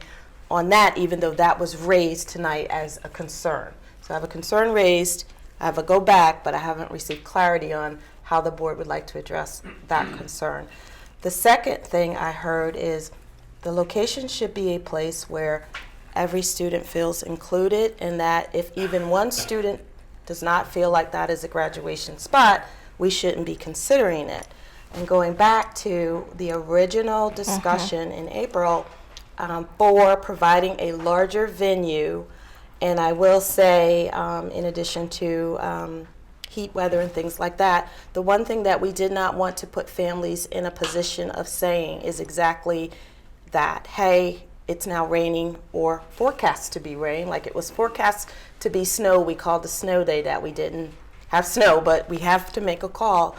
on that, even though that was raised tonight as a concern. So I have a concern raised, I have a go back, but I haven't received clarity on how the board would like to address that concern. The second thing I heard is the location should be a place where every student feels included, and that if even one student does not feel like that is a graduation spot, we shouldn't be considering it. And going back to the original discussion in April for providing a larger venue, and I will say, in addition to heat weather and things like that, the one thing that we did not want to put families in a position of saying is exactly that. Hey, it's now raining or forecast to be rain. Like it was forecast to be snow. We called the snow day that we didn't have snow, but we have to make a call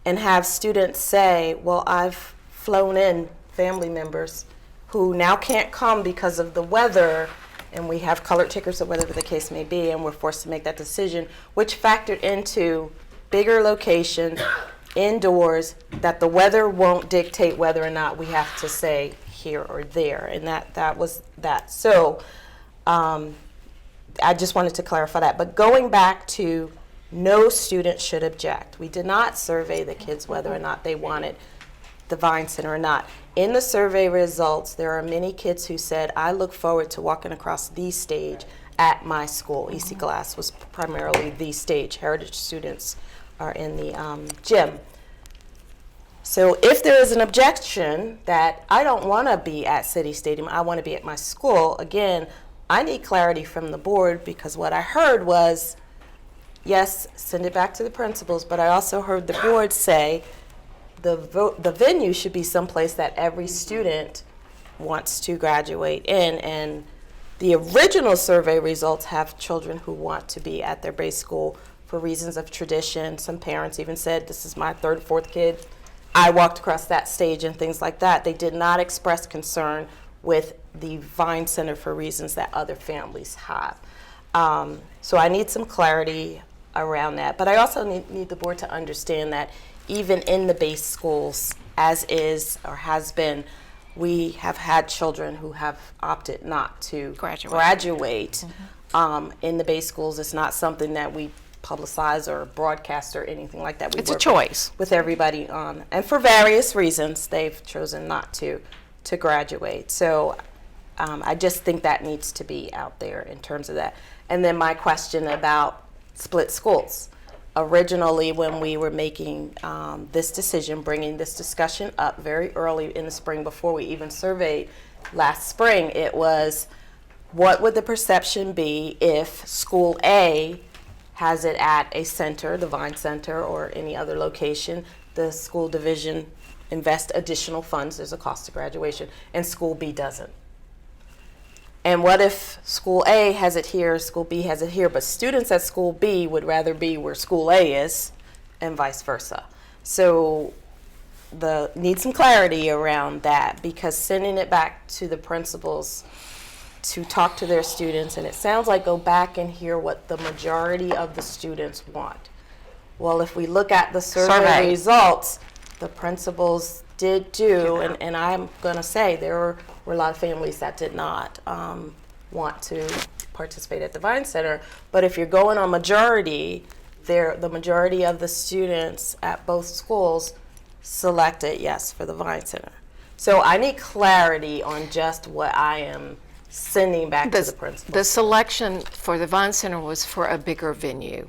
and have students say, well, I've flown in family members who now can't come because of the weather, and we have colored tickets or whatever the case may be, and we're forced to make that decision, which factored into bigger location, indoors, that the weather won't dictate whether or not we have to say here or there, and that was that. So I just wanted to clarify that. But going back to no student should object. We did not survey the kids whether or not they wanted the Vine Center or not. In the survey results, there are many kids who said, I look forward to walking across the stage at my school. EC Glass was primarily the stage. Heritage students are in the gym. So if there is an objection that I don't want to be at City Stadium, I want to be at my school, again, I need clarity from the board, because what I heard was, yes, send it back to the principals, but I also heard the board say the venue should be someplace that every student wants to graduate in. And the original survey results have children who want to be at their base school for reasons of tradition. Some parents even said, this is my third, fourth kid. I walked across that stage and things like that. They did not express concern with the Vine Center for reasons that other families have. So I need some clarity around that. But I also need the board to understand that even in the base schools, as is or has been, we have had children who have opted not to graduate. In the base schools, it's not something that we publicize or broadcast or anything like that. We It's a work choice. with everybody on, and for various reasons, they've chosen not to graduate. So I just think that needs to be out there in terms of that. And then my question about split schools. Originally, when we were making this decision, bringing this discussion up very early in the spring before we even surveyed last spring, it was, what would the perception be if school A has it at a center, the Vine Center, or any other location, the school division invest additional funds, there's a cost to graduation, and school B doesn't? And what if school A has it here, school B has it here, but students at school B would rather be where school A is, and vice versa? So need some clarity around that, because sending it back to the principals to talk to their students, and it sounds like go back and hear what the majority of the students want. Well, if we look at the survey results, the principals did do, and I'm going to say there were a lot of families that did not want to participate at the Vine Center. But if you're going on majority, the majority of the students at both schools selected yes for the Vine Center. So I need clarity on just what I am sending back to the principal. The selection for the Vine Center was for a bigger venue.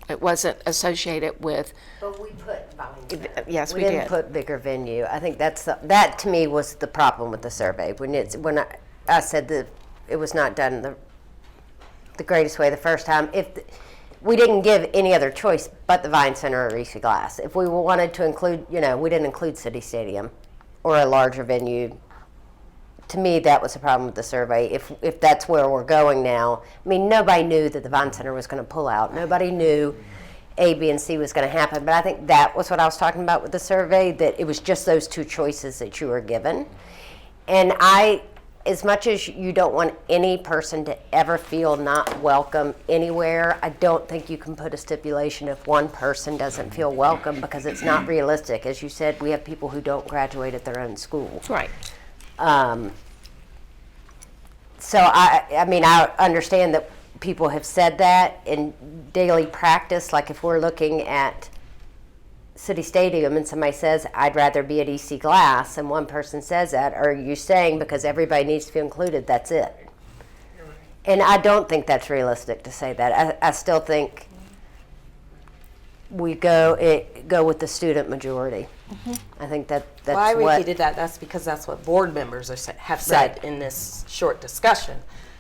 It wasn't associated with. But we put Vine Center. Yes, we didn't did. put bigger venue. I think that to me was the problem with the survey. When I said that it was not done the greatest way the first time. We didn't give any other choice but the Vine Center or EC Glass. If we wanted to include, we didn't include City Stadium or a larger venue. To me, that was the problem with the survey. If that's where we're going now, I mean, nobody knew that the Vine Center was going to pull out. Nobody knew A, B, and C was going to happen. But I think that was what I was talking about with the survey, that it was just those two choices that you were given. And I as much as you don't want any person to ever feel not welcome anywhere, I don't think you can put a stipulation if one person doesn't feel welcome, because it's not realistic. As you said, we have people who don't graduate at their own school. Right. So I mean, I understand that people have said that in daily practice. Like if we're looking at City Stadium and somebody says, I'd rather be at EC Glass, and one person says that, are you saying because everybody needs to be included, that's it? And I don't think that's realistic to say that. I still think we go with the student majority. I think that's Why I what. repeated that, that's because that's what board members have said Right. in this short discussion.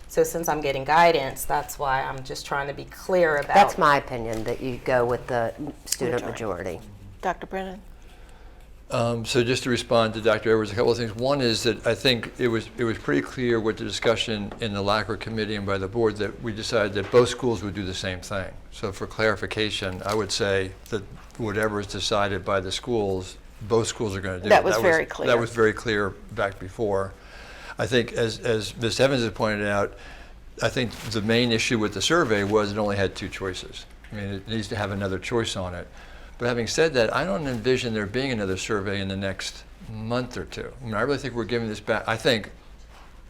So since I'm getting guidance, that's why I'm just trying to be clear about. That's my opinion, that you go with the student majority. Dr. Brennan? So just to respond to Dr. Edwards, a couple of things. One is that I think it was pretty clear with the discussion in the LACRA committee and by the board that we decided that both schools would do the same thing. So for clarification, I would say that whatever is decided by the schools, both schools are going to do. That was very clear. That was very clear back before. I think as Ms. Evans has pointed out, I think the main issue with the survey was it only had 2 choices. I mean, it needs to have another choice on it. But having said that, I don't envision there being another survey in the next month or 2. I mean, I really think we're giving this back. I think,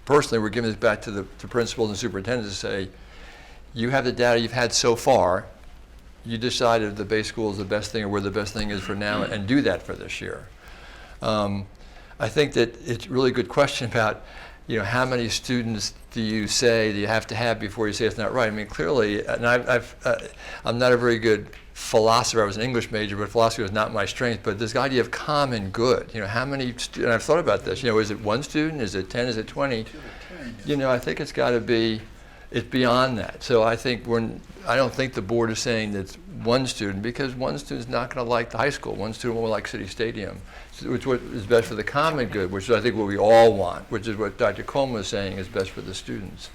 personally, we're giving this back to principals and superintendents to say, you have the data you've had so far. You decided the base school is the best thing or where the best thing is for now, and do that for this year. I think that it's a really good question about, how many students do you have to have before you say it's not right? I mean, clearly, and I'm not a very good philosopher. I was an English major, but philosophy was not my strength. But this idea of common good, how many, and I've thought about this, is it 1 student? Is it 10? Is it 20? I think it's got to be, it's beyond that. So I think I don't think the board is saying that it's 1 student, because 1 student is not going to like the high school. 1 student will like City Stadium, which is best for the common good, which is I think what we all want, which is what Dr. Coleman was saying is best for the students.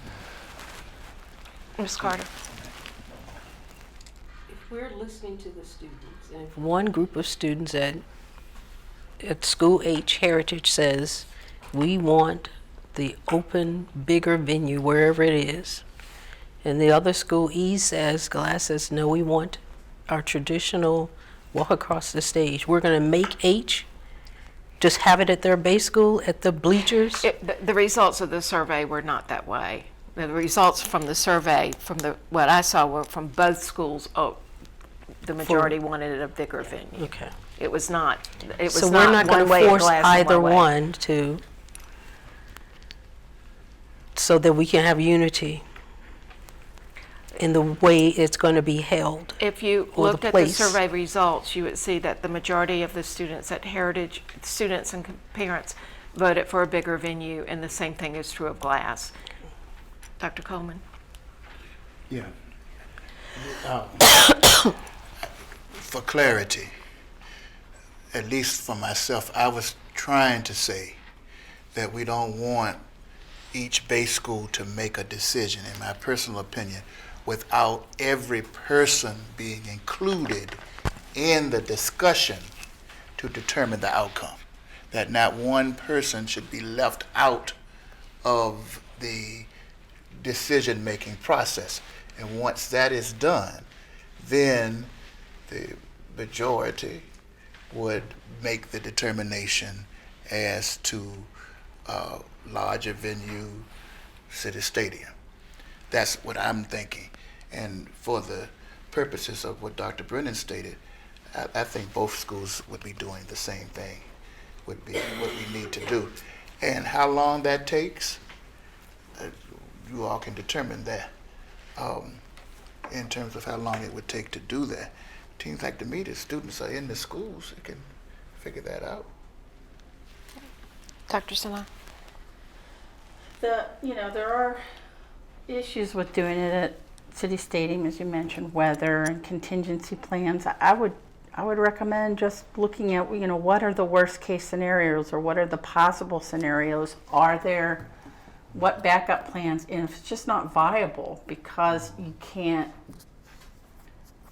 Ms. Carter? If we're listening to the students, and if One group of students at School H Heritage says, we want the open, bigger venue wherever it is. And the other school, E says, Glass says, no, we want our traditional walk across the stage. We're going to make H, just have it at their base school, at the bleachers. The results of the survey were not that way. The results from the survey, what I saw, were from both schools. The majority wanted it a bigger venue. Okay. It was not. It was So we're not going one way to at force Glass and either way. one to, so that we can have unity in the way it's going to be held. If you or the looked at the place. survey results, you would see that the majority of the students at Heritage, students and parents, voted for a bigger venue, and the same thing is true of Glass. Dr. Coleman? Yeah. For clarity, at least for myself, I was trying to say that we don't want each base school to make a decision, in my personal opinion, without every person being included in the discussion to determine the outcome. That not one person should be left out of the decision-making process. And once that is done, then the majority would make the determination as to larger venue, City Stadium. That's what I'm thinking. And for the purposes of what Dr. Brennan stated, I think both schools would be doing the same thing, would be what we need to do. And how long that takes, you all can determine that in terms of how long it would take to do that. It seems like to me the students are in the schools, they can figure that out. Dr. Sinha? There are issues with doing it at City Stadium, as you mentioned, weather and contingency plans. I would recommend just looking at, what are the worst case scenarios, or what are the possible scenarios? What backup plans? And if it's just not viable because you can't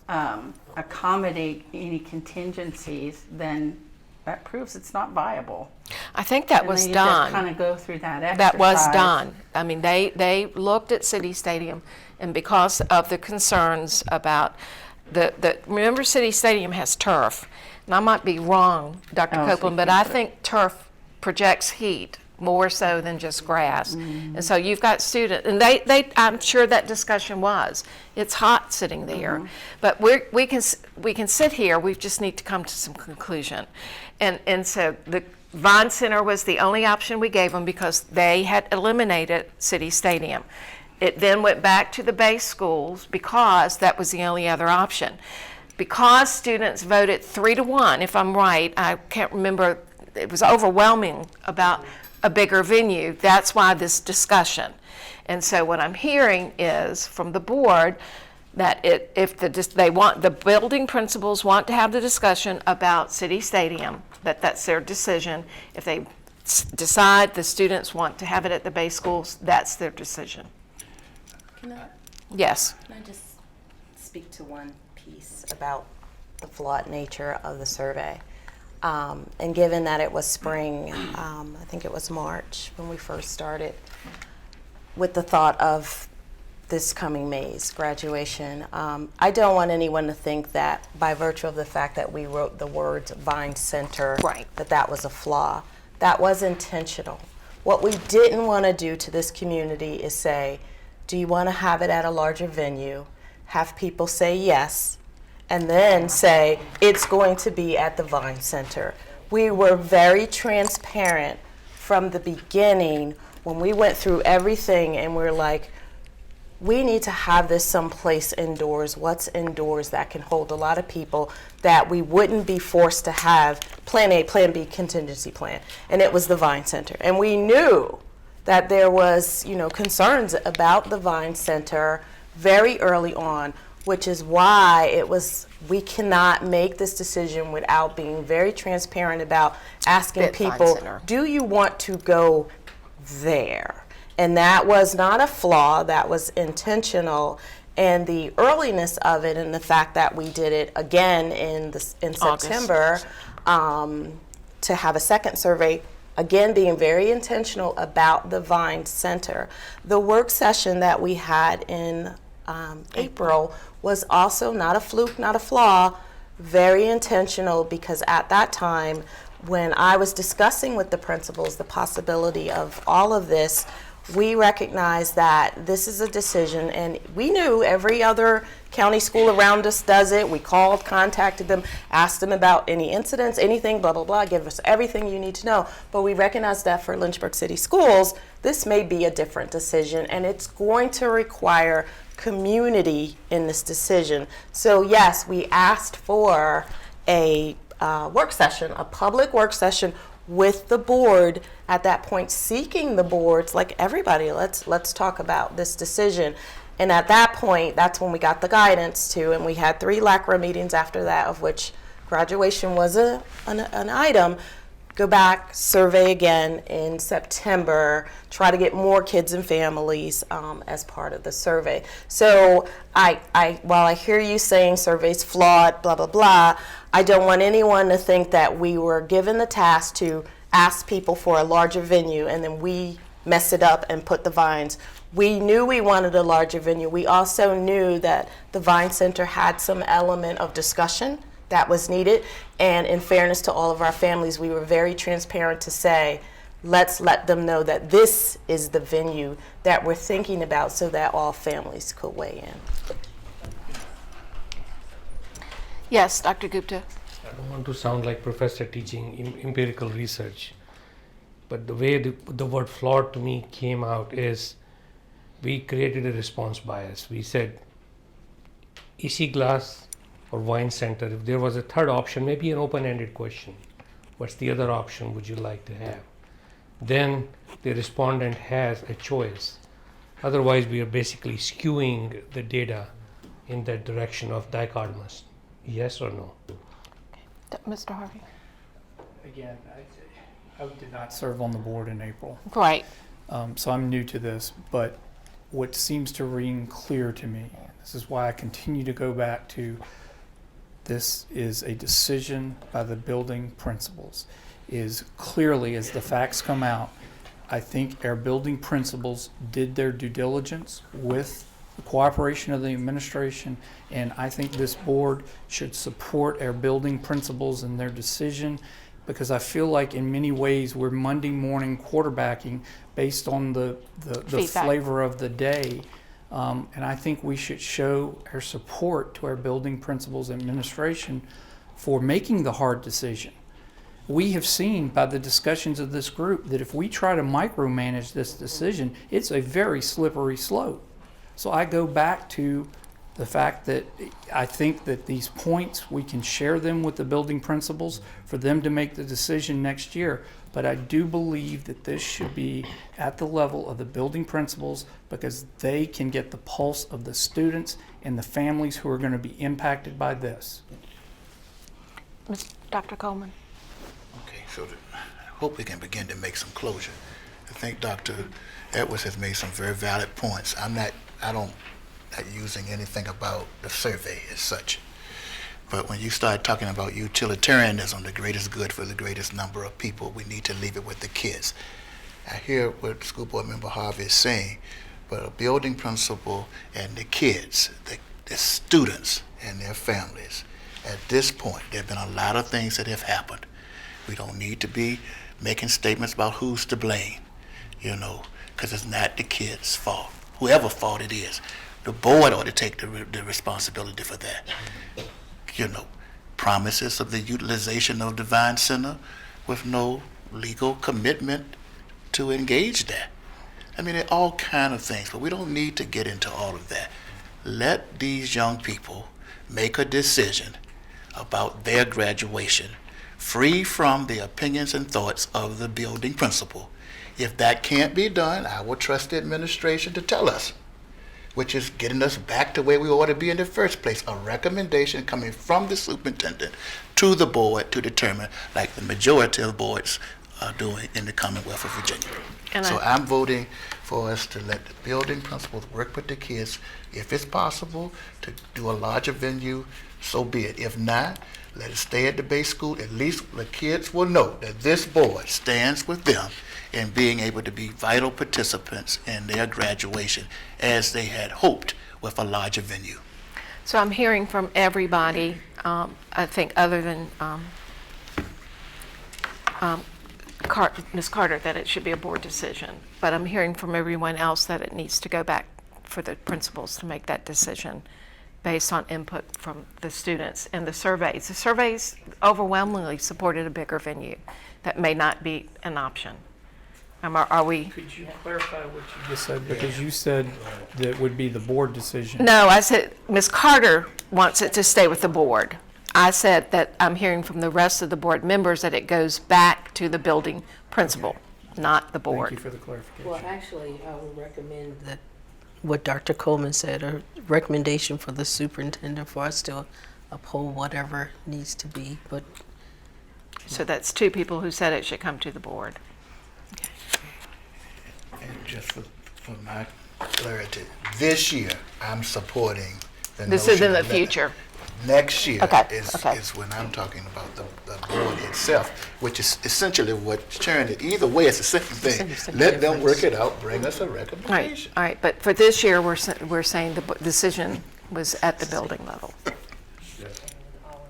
accommodate any contingencies, then that proves it's not viable. I think that And was then you done. just kind of go through that exercise. That was done. I mean, they looked at City Stadium, and because of the concerns about remember City Stadium has turf, and I might be wrong, Dr. Oh, so Copeland, you but can I put- think turf projects heat more so than just grass. And so you've got students, and I'm sure that discussion was. It's hot sitting there, but we can sit here. We just need to come to some conclusion, and so the Vine Center was the only option we gave them because they had eliminated City Stadium. It then went back to the base schools because that was the only other option. Because students voted 3-1, if I'm right, I can't remember, it was overwhelming about a bigger venue. That's why this discussion. And so what I'm hearing is from the board that if the building principals want to have the discussion about City Stadium, that's their decision. If they decide the students want to have it at the base schools, that's their decision. Yes. Can I just speak to one piece about the flawed nature of the survey? And given that it was spring, I think it was March when we first started, with the thought of this coming May's graduation, I don't want anyone to think that by virtue of the fact that we wrote the words Vine Center, Right. that was a flaw. That was intentional. What we didn't want to do to this community is say, do you want to have it at a larger venue? Have people say yes, and then say it's going to be at the Vine Center. We were very transparent from the beginning when we went through everything, and we're like, we need to have this someplace indoors. What's indoors that can hold a lot of people that we wouldn't be forced to have plan A, plan B, contingency plan? And it was the Vine Center. And we knew that there was, concerns about the Vine Center very early on, which is why we cannot make this decision without being very transparent about asking Vine people, Center. do you want to go there? And that was not a flaw, that was intentional. And the earliness of it and the fact that we did it again in September to have a second survey, again, being very intentional about the Vine Center. The work session that we had in April was also not a fluke, not a flaw, very intentional, because at that time, when I was discussing with the principals the possibility of all of this, we recognized that this is a decision, and we knew every other county school around us does it. We called, contacted them, asked them about any incidents, anything, blah, blah, blah, give us everything you need to know. But we recognized that for Lynchburg City Schools, this may be a different decision, and it's going to require community in this decision. So yes, we asked for a work session, a public work session with the board at that point, seeking the boards, like everybody, let's talk about this decision. And at that point, that's when we got the guidance to, and we had 3 LACRA meetings after that, of which graduation was an item. Go back, survey again in September, try to get more kids and families as part of the survey. So while I hear you saying survey's flawed, blah, blah, blah, I don't want anyone to think that we were given the task to ask people for a larger venue and then we mess it up and put the Vines. We knew we wanted a larger venue. We also knew that the Vine Center had some element of discussion that was needed. And in fairness to all of our families, we were very transparent to say, let's let them know that this is the venue that we're thinking about so that all families could weigh in. Yes, Dr. Gupta. I don't want to sound like professor teaching empirical research, but the way the word flawed to me came out is we created a response bias. We said EC Glass or Vine Center. If there was a third option, maybe an open-ended question, what's the other option would you like to have? Then the respondent has a choice. Otherwise, we are basically skewing the data in that direction of dichotomous. Yes or no? Mr. Harvey. Again, I did not serve on the board in April, Right. so I'm new to this, but what seems to ring clear to me, this is why I continue to go back to this is a decision by the building principals. Is clearly, as the facts come out, I think our building principals did their due diligence with the cooperation of the administration, and I think this board should support our building principals in their decision, because I feel like in many ways we're Monday morning quarterbacking based on the Feedback. flavor of the day. And I think we should show our support to our building principals and administration for making the hard decision. We have seen by the discussions of this group that if we try to micromanage this decision, it's a very slippery slope. So I go back to the fact that I think that these points, we can share them with the building principals for them to make the decision next year. But I do believe that this should be at the level of the building principals, because they can get the pulse of the students and the families who are going to be impacted by this. Dr. Coleman? Okay, so I hope we can begin to make some closure. I think Dr. Edwards has made some very valid points. I'm not using anything about the survey as such. But when you start talking about utilitarianism, the greatest good for the greatest number of people, we need to leave it with the kids. I hear what School Board Member Harvey is saying, but a building principal and the kids, the students and their families, at this point, there have been a lot of things that have happened. We don't need to be making statements about who's to blame, because it's not the kids' fault, whoever fault it is. The board ought to take the responsibility for that. Promises of the utilization of Divine Center with no legal commitment to engage that. I mean, there are all kind of things, but we don't need to get into all of that. Let these young people make a decision about their graduation, free from the opinions and thoughts of the building principal. If that can't be done, I will trust the administration to tell us, which is getting us back to where we ought to be in the first place, a recommendation coming from the superintendent to the board to determine, like the majority of boards are doing in the Commonwealth of Virginia. So I'm voting for us to let the building principals work with the kids. If it's possible to do a larger venue, so be it. If not, let it stay at the base school. At least the kids will know that this board stands with them in being able to be vital participants in their graduation as they had hoped with a larger venue. So I'm hearing from everybody, I think other than Ms. Carter, that it should be a board decision. But I'm hearing from everyone else that it needs to go back for the principals to make that decision based on input from the students and the surveys. The surveys overwhelmingly supported a bigger venue. That may not be an option. Are we? Could you clarify what you just said? Because you said that it would be the board decision. No, I said Ms. Carter wants it to stay with the board. I said that I'm hearing from the rest of the board members that it goes back to the building principal, not the board. Thank you for the clarification. Well, actually, I would recommend That what Dr. Coleman said, a recommendation for the superintendent for us to uphold whatever needs to be, but So that's two people who said it should come to the board. And just for my clarity, this year I'm supporting the This is in notion the of future. Next year Okay, is okay. when I'm talking about the board itself, which is essentially what Sharon did. Either way, it's the same thing. Same Let them difference. work it out, bring us a All right, recommendation. all right, but for this year, we're saying the decision was at the building level.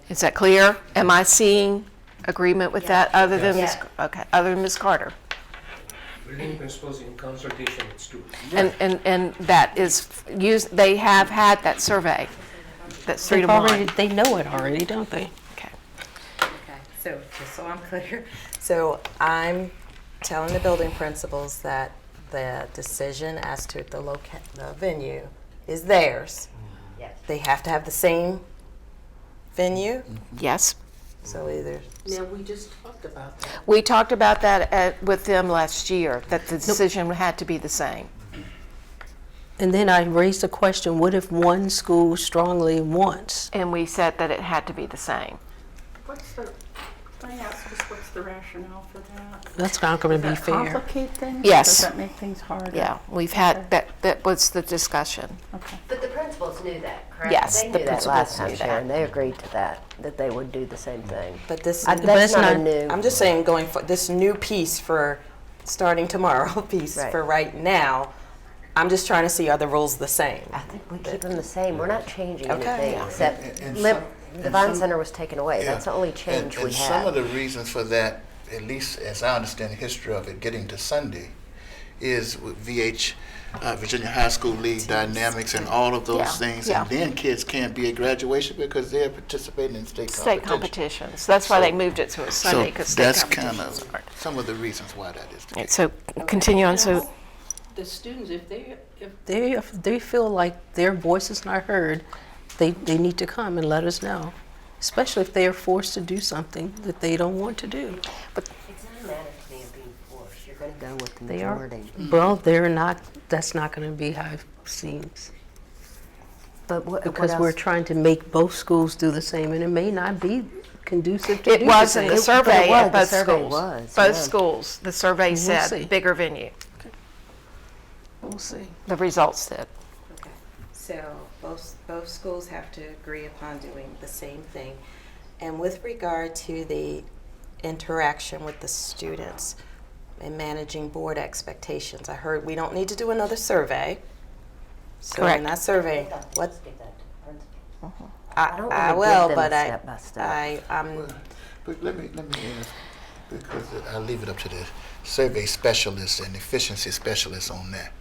Is that clear? Am I seeing agreement with that, other than Ms. Okay, other than Ms. Carter? Building principals in consultation with students. And that is used. They have had that survey. That's 3 to 1. they know it already, don't they? Okay. Okay, so just so I'm clear, so I'm telling the building principals that the decision as to the venue is theirs. Yes. They have to have the same venue, Yes, so either, now, we just talked about that. we talked about that with them last year. That the decision had to be the same. And then I raised the question, what if one school strongly wants? And we said that it had to be the same. Can I ask just what's the rationale for that? That's not going to be Does that fair. complicate things? Yes. Does that make things harder? Yeah, we've had that was the discussion. Okay. But the principals knew that, correct? Yes, They the knew that last principals time, knew that. Sharon. They agreed to that they would do the same thing. But this, That's not a new. I'm just saying, going for this new piece for starting tomorrow piece Right. for right now, I'm just trying to see, are the rules the same? I think we keep them the same. We're not changing Okay. anything except And the Vine some- Center was taken away. Yeah. That's the only change and we some of have. the reasons for that, at least as I understand the history of it, getting to Sunday, is with Virginia High School League dynamics and all of those Yeah, things. yeah. And then kids can't be at graduation because they're participating in state State competition. competitions. That's why So- they moved it to a Sunday, because So state that's kind competitions of aren't. some of the reasons why that is the case. So continue on, so, The students, if They feel like their voice is not heard, they need to come and let us know, especially if they are forced to do something that they don't want to do. It's not a matter to me of being forced. You're going to go with the They are, majority. well, they're not, that's not going to be how it seems. But what Because else? we're trying to make both schools do the same, and it may not be conducive to it do was the in same. the survey was, at the both survey schools. was, Both yeah. schools, the survey We'll said see. bigger venue. We'll see. The results did. Okay. So both schools have to agree upon doing the same thing. And with regard to the interaction with the students and managing board expectations, I heard we don't need to do another survey. So Correct. in that survey, what I don't I wanna will, give them but a step by step. I'm But let me ask, because I'll leave it up to the survey specialists and efficiency specialists on that.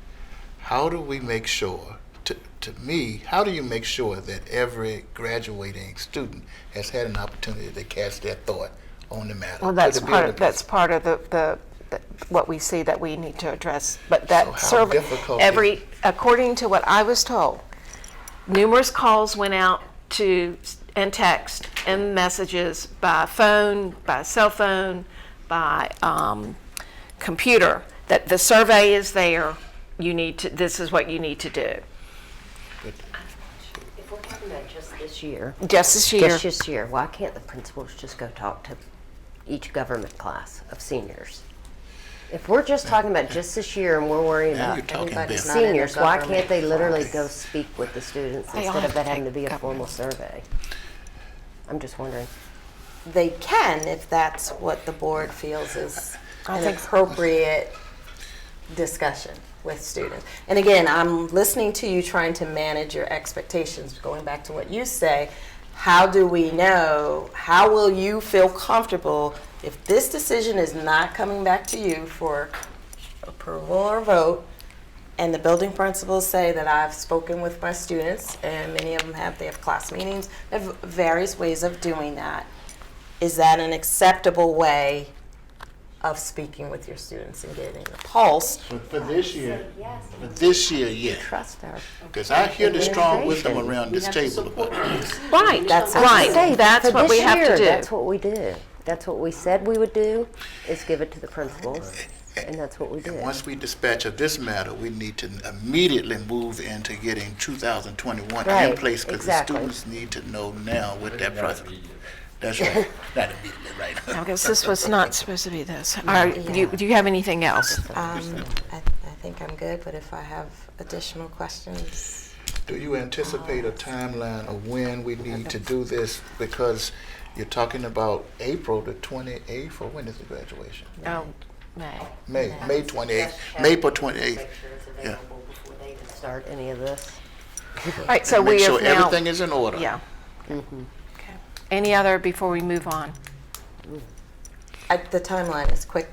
How do we make sure, to me, how do you make sure that every graduating student has had an opportunity to cast their thought on the matter? Well, that's To the part of, building that's part of the what we see that we need to address. But So that how survey, difficult according to what I was told, numerous calls went out to, and text and messages by phone, by cell phone, by computer, that the survey is there, you need to, this is what you need to do. If we're talking about just this year, Just this year. just this year, why can't the principals just go talk to each government class of seniors? If we're just talking about just this year and we're worrying Now about you're talking everybody's big. Not in a seniors, why government can't they literally class. go speak with the students They all instead have of that to having to take be a government. formal survey? I'm just wondering. they can if that's what the board feels is I an think so. appropriate discussion with students. And again, I'm listening to you trying to manage your expectations. Going back to what you say, how do we know, how will you feel comfortable if this decision is not coming back to you for approval or vote, and the building principals say that I've spoken with my students, and many of them they have class meetings, they have various ways of doing that. Is that an acceptable way of speaking with your students and getting a pulse? For this year, yeah. Trust our. Because I hear the strong wisdom around this table about it. Right, That's right. Say, That's for what this we have year, to That's do. what we do. That's what we said we would do, is give it to the principals, and that's what we did. Once we dispatch of this matter, we need to immediately move into getting 2021 in Right, place because the exactly. students need to know now what that process. That's right. Not immediately, right? I guess this was not supposed to be this. Do you have anything else? I think I'm good, but if I have additional questions. Do you anticipate a timeline of when we need to do this? Because you're talking about April the 28th, or when is the graduation? Oh, May. May 28th, May 28th. Make sure it's available before they even start any of this. All right, so Make we sure have now. everything is in order. Yeah. Okay. Any other before we move on? The timeline is quick,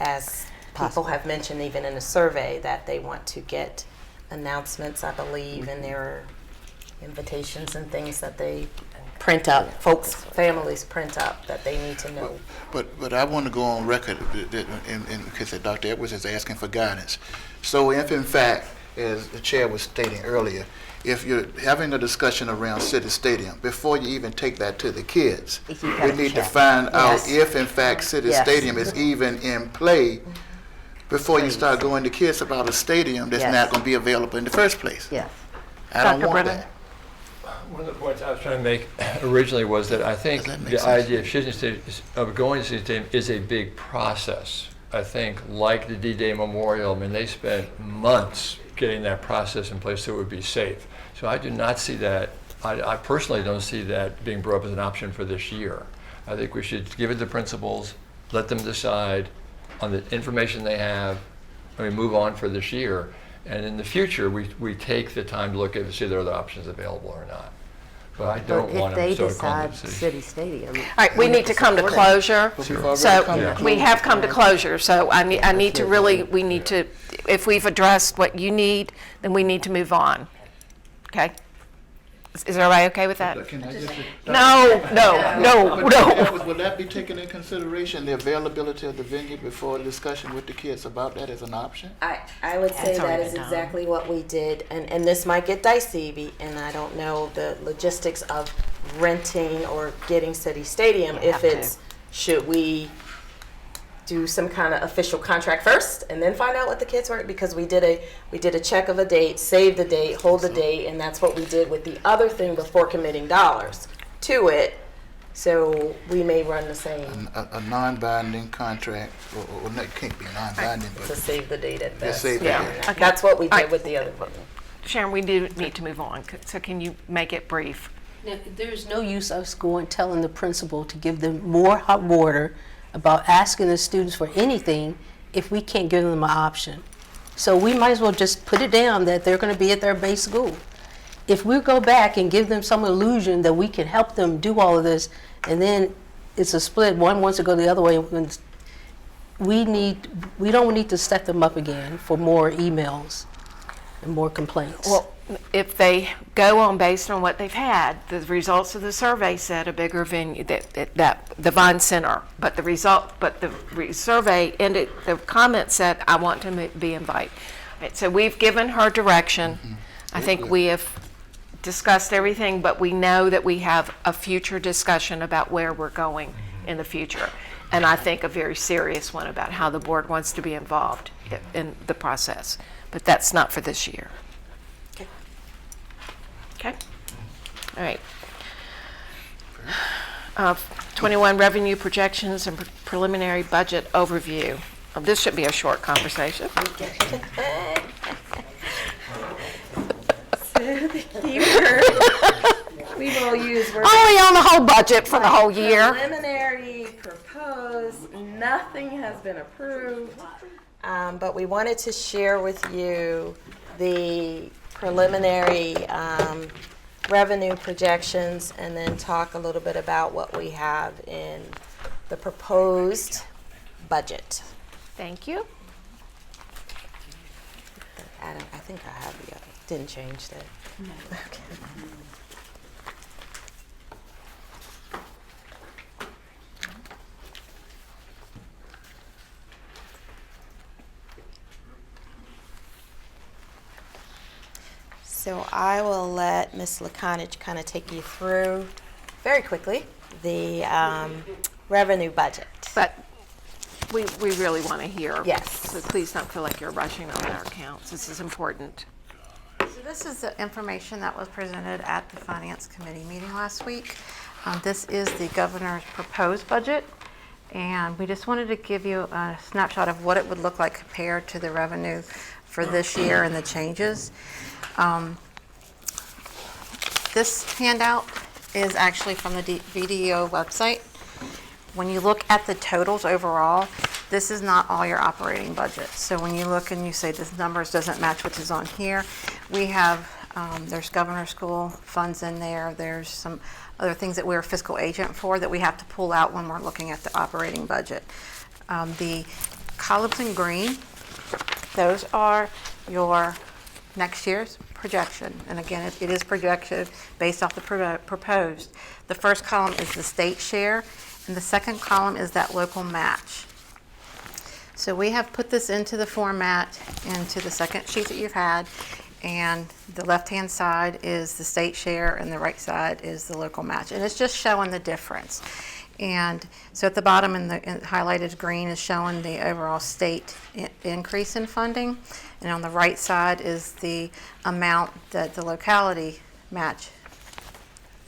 as people have mentioned even in a survey that they want to get announcements, I believe, and there are invitations and things that they print up, families print up that they need to know. But I want to go on record because Dr. Edwards is asking for guidance. So if in fact, as the chair was stating earlier, if you're having a discussion around City Stadium, before you even take that to the kids, You we gotta need to check. find out Yes. if in fact City Yes. Stadium is even in play before you start going to kids about a stadium that's Yes. not going to be available in the first place. Yes. I don't Dr. want Brennan? that. One of the points I was trying to make originally was that I think Does that make the sense? idea of going to City Stadium is a big process. I think like the D-Day Memorial, I mean, they spent months getting that process in place so it would be safe. So I do not see that, I personally don't see that being brought up as an option for this year. I think we should give it to principals, let them decide on the information they have, and we move on for this year. And in the future, we take the time to look at, see if there are other options available or not. But I don't But want if they to sort of come to decide the city. City Stadium. All right, we need to come to closure. But we've already So come to we closure. have come to closure, so I need to really, we need to, if we've addressed what you need, then we need to move on. Okay? Is everybody okay with that? Can I just- No. Will that be taken in consideration, the availability of the venue before the discussion with the kids about that as an option? I would say That's that already is done. exactly what we did, and this might get dicey, and I don't know the logistics of renting or getting City Stadium. You If have to. it's, should we do some kind of official contract first and then find out what the kids were? Because we did a check of a date, save the date, hold the date, and that's what we did with the other thing before committing dollars to it. So we may run the same A non-binding contract, or it can't be non-binding, to but save the date at best. save the Yeah. date. Okay. That's what we All did right. with the other one. Sharon, we do need to move on, so can you make it brief? Now, there's no use us going telling the principal to give them more hot water about asking the students for anything if we can't give them an option. So we might as well just put it down that they're going to be at their base school. If we go back and give them some illusion that we can help them do all of this, and then it's a split, one wants to go the other way, we don't need to set them up again for more emails and more complaints. Well, if they go on based on what they've had, the results of the survey said a bigger venue, that the Vine Center, but the survey ended, the comment said, I want to be invited. Right, so we've given her direction. I think we have discussed everything, but we know that we have a future discussion about where we're going in the future. And I think a very serious one about how the board wants to be involved in the process. But that's not for this year. Okay? All right. 21 revenue projections and preliminary budget overview. This should be a short conversation. We will use Only on the whole budget for the whole year. preliminary, proposed, nothing has been approved. But we wanted to share with you the preliminary revenue projections and then talk a little bit about what we have in the proposed budget. Thank you. I think I have the other, didn't change that. Okay. So I will let Ms. Laconich kind of take you through very quickly the revenue budget. But we really want to hear. Yes. So please don't feel like you're rushing on our accounts. This is important. So this is the information that was presented at the Finance Committee meeting last week. This is the governor's proposed budget, and we just wanted to give you a snapshot of what it would look like compared to the revenue for this year and the changes. This handout is actually from the VDO website. When you look at the totals overall, this is not all your operating budget. So when you look and you say this numbers doesn't match what is on here, we have, there's governor school funds in there. There's some other things that we're a fiscal agent for that we have to pull out when we're looking at the operating budget. The columns in green, those are your next year's projection. And again, it is projection based off the proposed. The first column is the state share, and the second column is that local match. So we have put this into the format into the second sheet that you've had, and the left-hand side is the state share and the right side is the local match. And it's just showing the difference. And so at the bottom in the highlighted green is showing the overall state increase in funding. And on the right side is the amount that the locality match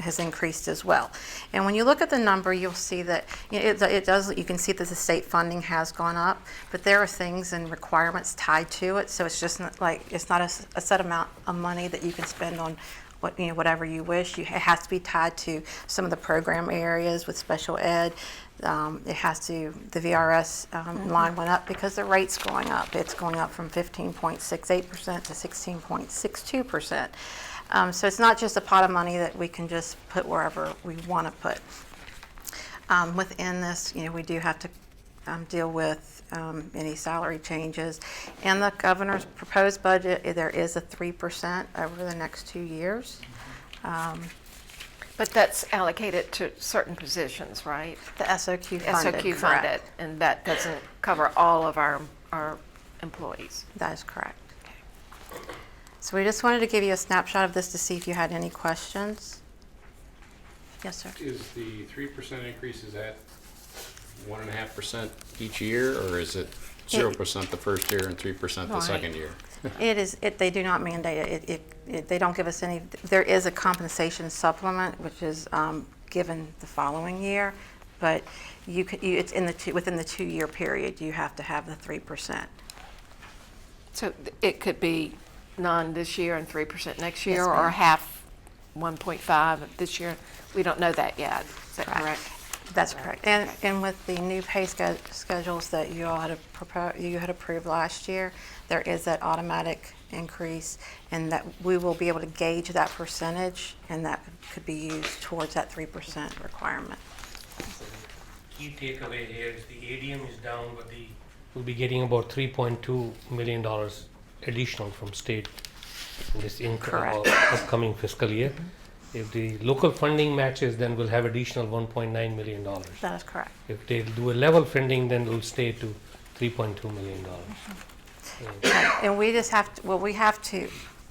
has increased as well. And when you look at the number, you'll see that it does. You can see that the state funding has gone up, but there are things and requirements tied to it. So it's just not like it's not a set amount of money that you can spend on whatever you wish. It has to be tied to some of the program areas with special ed. It has to, the VRS line went up because the rate's going up. It's going up from 15.68% to 16.62%. So it's not just a pot of money that we can just put wherever we want to put. Within this, we do have to deal with any salary changes. And the governor's proposed budget, there is a 3% over the next 2 years. But that's allocated to certain positions, right? The SOQ funded, SOQ correct. funded, and that doesn't cover all of our employees. That is correct. So we just wanted to give you a snapshot of this to see if you had any questions. Yes, sir. Is the 3% increase, is that 1.5% each year, or is it 0% the first year and 3% the second year? It is. They do not mandate it. They don't give us any. There is a compensation supplement which is given the following year, but it's in within the 2-year period. You have to have the 3%. So it could be none this year and 3% next year, Yes, or ma'am. half 1.5 this year. We don't know that yet. Is that correct? That's correct. And with the new pay schedules that you all had approved last year, there is that automatic increase, and that we will be able to gauge that percentage, and that could be used towards that 3% requirement. Key takeaway here is the ADM is down, but we'll be getting about $3.2 million additional from state in this Correct. upcoming fiscal year. If the local funding matches, then we'll have additional $1.9 million. That is correct. If they do a level funding, then we'll stay to $3.2 million. And we just have to,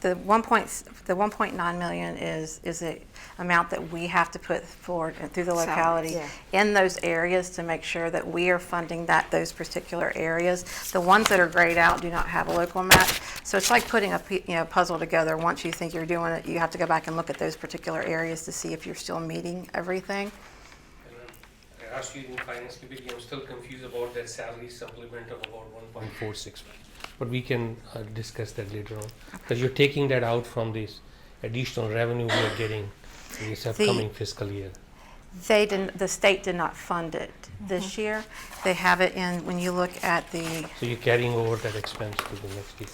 the 1.9 million is a amount that we have to put forward through the locality in those areas to make sure that we are funding those particular areas. The ones that are grayed out do not have a local match. So it's like putting a puzzle together. Once you think you're doing it, you have to go back and look at those particular areas to see if you're still meeting everything. I asked you in finance committee, I'm still confused about that salary supplement of about 1.465. But we can discuss that later on, because you're taking that out from this additional revenue we are getting in this upcoming fiscal year. The state did not fund it this year. They have it in, when you look at the, So you're carrying over that expense to the next year.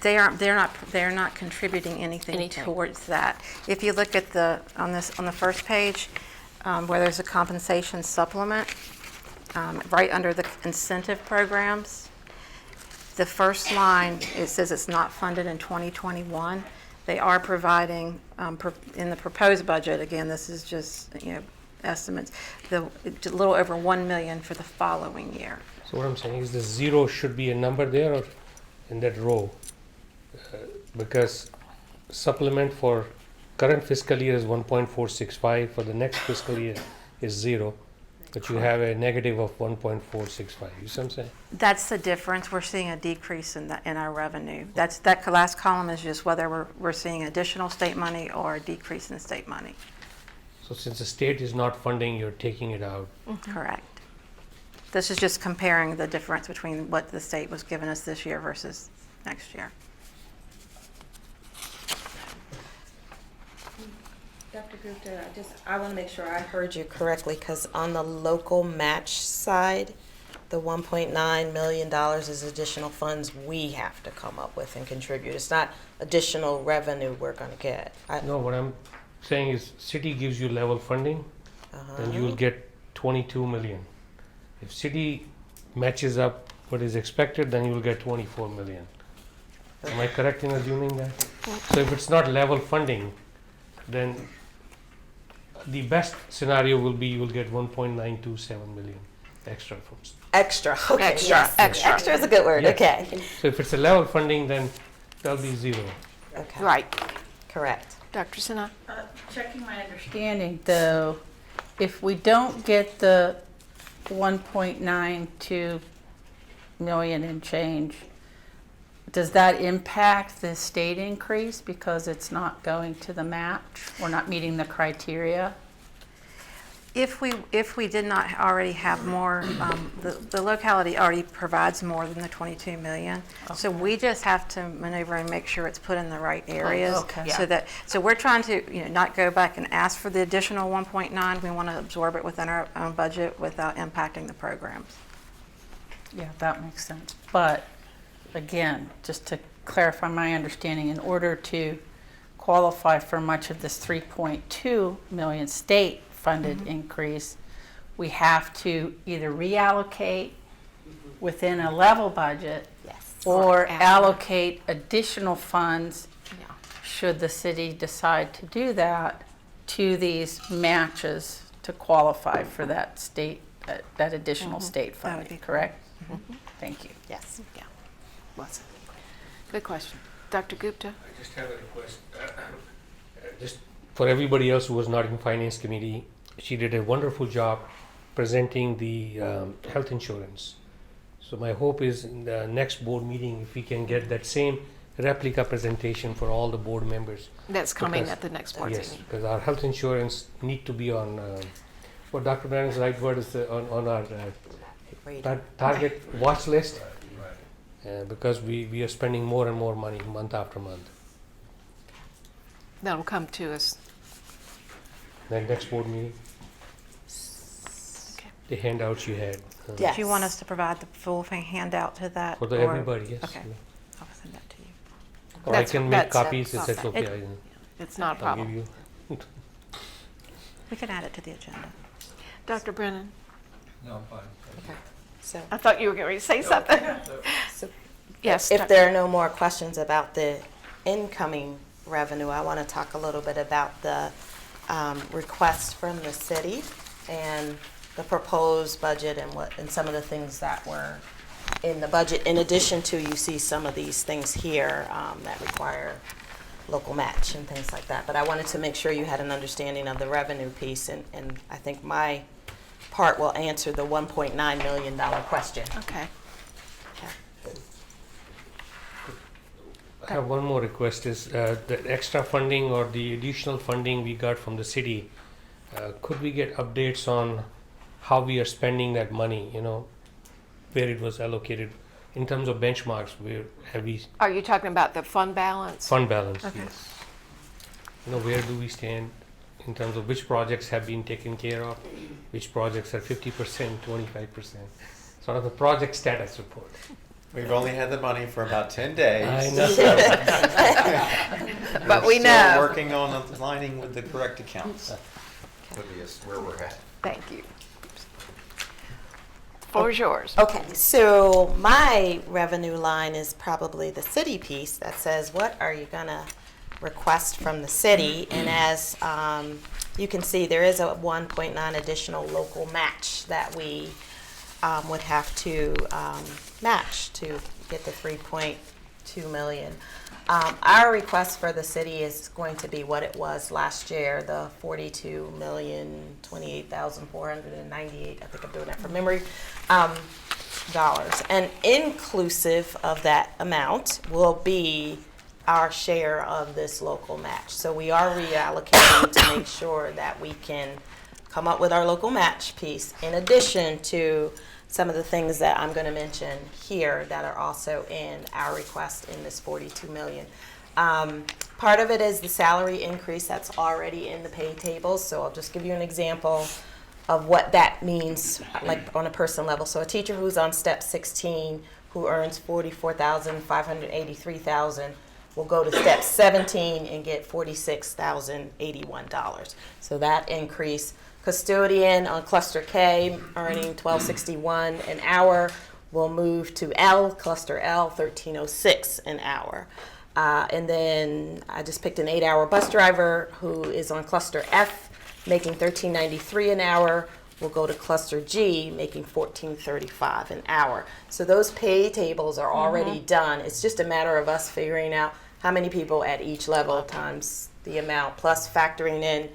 they're not contributing anything towards that. If you look at on the first page, where there's a compensation supplement, right under the incentive programs, the first line, it says it's not funded in 2021. They are providing, in the proposed budget, again, this is just, estimates, a little over $1 million for the following year. So what I'm saying is the zero should be a number there or in that row, because supplement for current fiscal year is 1.465, for the next fiscal year is 0, but you have a negative of 1.465. You see what I'm saying? That's the difference. We're seeing a decrease in our revenue. That last column is just whether we're seeing additional state money or a decrease in state money. So since the state is not funding, you're taking it out. Correct. This is just comparing the difference between what the state was giving us this year versus next year. Dr. Gupta, I want to make sure I heard you correctly, because on the local match side, the $1.9 million is additional funds we have to come up with and contribute. It's not additional revenue we're going to get. No, what I'm saying is city gives you level funding, then you will get 22 million. If city matches up what is expected, then you will get 24 million. Am I correct in assuming that? So if it's not level funding, then the best scenario will be you will get 1.927 million extra from. Extra, okay, Extra, yes. extra. Extra is a good word, Yes. okay. So if it's a level funding, then that'll be 0. Okay, Right. correct. Dr. Sinha? Checking my understanding, though, if we don't get the 1.92 million and change, does that impact the state increase because it's not going to the match? We're not meeting the criteria? If we did not already have more, the locality already provides more than the 22 million. So we just have to maneuver and make sure it's put in the right areas. Okay. So we're trying to, not go back and ask for the additional 1.9. We want to absorb it within our own budget without impacting the programs. Yeah, that makes sense. But again, just to clarify my understanding, in order to qualify for much of this 3.2 million state funded increase, we have to either reallocate within a level budget or allocate additional funds should the city decide to do that to these matches to qualify for that state, that additional state That would funding, be correct? Thank you. Yes. Yeah. Was good question. Dr. Gupta? I just have a request. Just for everybody else who was not in finance committee, she did a wonderful job presenting the health insurance. So my hope is in the next board meeting, if we can get that same replica presentation for all the board members. That's coming Because- at the next board Yes, meeting. because our health insurance need to be on, what Dr. Brennan's right word is, on our target watch list. Because we are spending more and more money month after month. That'll come to us. Then next board meeting, Okay. the handouts you had. Yes. Do you want us to provide the full handout to that? For the or- everybody, yes. Okay, I'll send that to you. Or I That's- can make that's- copies if that's okay. okay. It's not a I'll give problem. you. We can add it to the agenda. Dr. Brennan, No, fine. So I thought you were going to say something. Yes. if there are no more questions about the incoming revenue, I want to talk a little bit about the requests from the city and the proposed budget and some of the things that were in the budget. In addition to, you see some of these things here that require local match and things like that. But I wanted to make sure you had an understanding of the revenue piece, and I think my part will answer the $1.9 million question. Okay. I have one more request is the extra funding or the additional funding we got from the city. Could we get updates on how we are spending that money, where it was allocated in terms of benchmarks, where have we Are you talking about the fund balance? fund balance? Okay. Yes. Where do we stand in terms of which projects have been taken care of, which projects are 50%, 25%, sort of the project status report. We've only had the money for about 10 days. I know. But we We're know. still working on aligning with the correct accounts. Where we're at. Thank you. Floor is yours. Okay, so my revenue line is probably the city piece that says, what are you gonna request from the city? And as you can see, there is a 1.9 additional local match that we would have to match to get the 3.2 million. Our request for the city is going to be what it was last year, the 42,028,498, I think I'm doing that from memory, dollars. And inclusive of that amount will be our share of this local match. So we are reallocating to make sure that we can come up with our local match piece in addition to some of the things that I'm going to mention here that are also in our request in this 42 million. Part of it is the salary increase that's already in the pay tables. So I'll just give you an example of what that means, like on a person level. So a teacher who's on step 16 who earns $44,583,000 will go to step 17 and get $46,081. So that increase. Custodian on cluster K earning $12.61 an hour will move to L, cluster L, $13.06 an hour. And then I just picked an 8-hour bus driver who is on cluster F making $13.93 an hour will go to cluster G making $14.35 an hour. So those pay tables are already done. It's just a matter of us figuring out how many people at each level times the amount, plus factoring in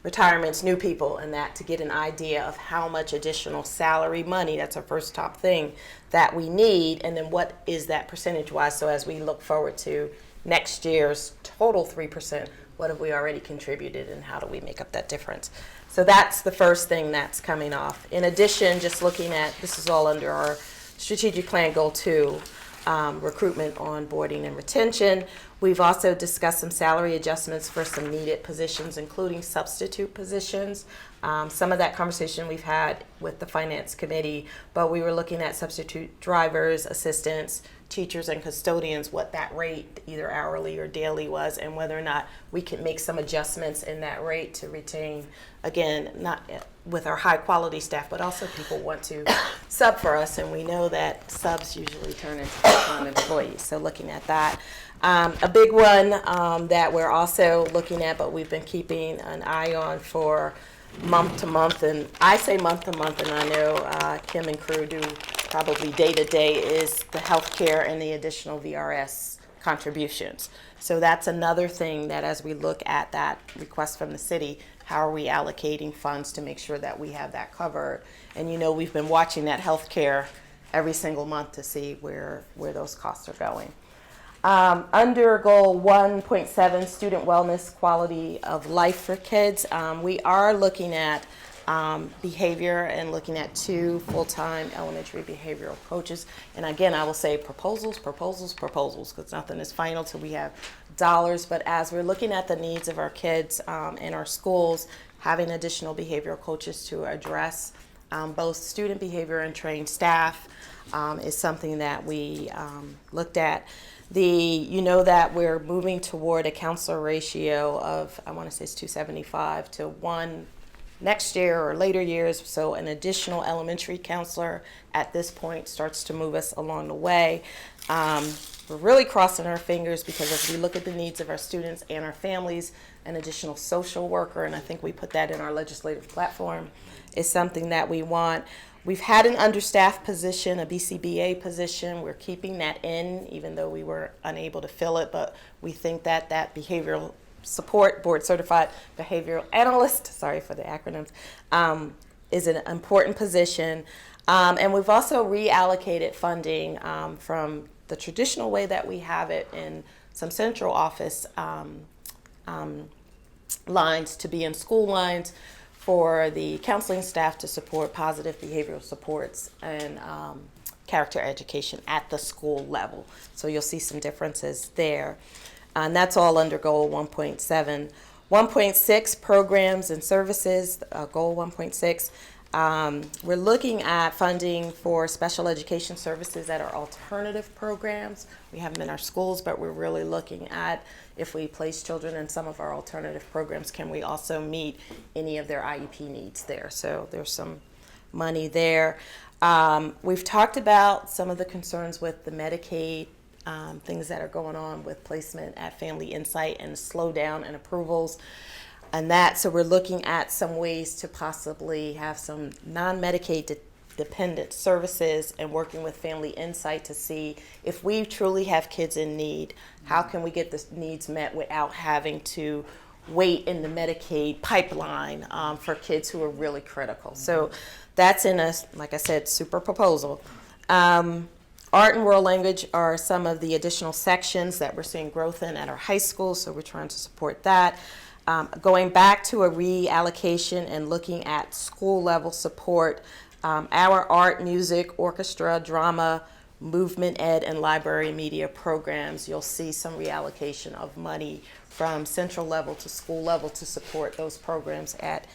retirements, new people, and that to get an idea of how much additional salary money, that's our first top thing, that we need, and then what is that percentage-wise. So as we look forward to next year's total 3%, what have we already contributed and how do we make up that difference? So that's the first thing that's coming off. In addition, just looking at, this is all under our strategic plan goal 2, recruitment, onboarding, and retention. We've also discussed some salary adjustments for some needed positions, including substitute positions. Some of that conversation we've had with the finance committee, but we were looking at substitute drivers, assistants, teachers, and custodians, what that rate, either hourly or daily, was, and whether or not we could make some adjustments in that rate to retain, again, not with our high quality staff, but also people want to sub for us, and we know that subs usually turn into full-time employees. So looking at that. A big one that we're also looking at, but we've been keeping an eye on for month to month, and I say month to month, and I know Kim and crew do probably day to day, is the healthcare and the additional VRS contributions. So that's another thing that as we look at that request from the city, how are we allocating funds to make sure that we have that covered? And you know, we've been watching that healthcare every single month to see where those costs are going. Under goal 1.7, student wellness, quality of life for kids, we are looking at behavior and looking at 2 full-time elementary behavioral coaches. And again, I will say proposals, because nothing is final till we have dollars. But as we're looking at the needs of our kids in our schools, having additional behavioral coaches to address both student behavior and trained staff is something that we looked at. You know that we're moving toward a counselor ratio of, I want to say it's 275 to 1 next year or later years. So an additional elementary counselor at this point starts to move us along the way. We're really crossing our fingers because as we look at the needs of our students and our families, an additional social worker, and I think we put that in our legislative platform, is something that we want. We've had an understaffed position, a BCBA position. We're keeping that in, even though we were unable to fill it, but we think that that behavioral support, board certified behavioral analyst, sorry for the acronyms, is an important position. And we've also reallocated funding from the traditional way that we have it in some central office lines to be in school lines for the counseling staff to support positive behavioral supports and character education at the school level. So you'll see some differences there. And that's all under goal 1.7. 1.6, programs and services, goal 1.6. We're looking at funding for special education services that are alternative programs. We have them in our schools, but we're really looking at if we place children in some of our alternative programs, can we also meet any of their IEP needs there? So there's some money there. We've talked about some of the concerns with the Medicaid, things that are going on with placement at Family Insight and slowdown in approvals. And that, so we're looking at some ways to possibly have some non-Medicaid dependent services and working with Family Insight to see if we truly have kids in need, how can we get the needs met without having to wait in the Medicaid pipeline for kids who are really critical. So that's in a, like I said, super proposal. Art and world language are some of the additional sections that we're seeing growth in at our high schools, so we're trying to support that. Going back to a reallocation and looking at school level support, our art, music, orchestra, drama, movement ed, and library media programs, you'll see some reallocation of money from central level to school level to support those programs at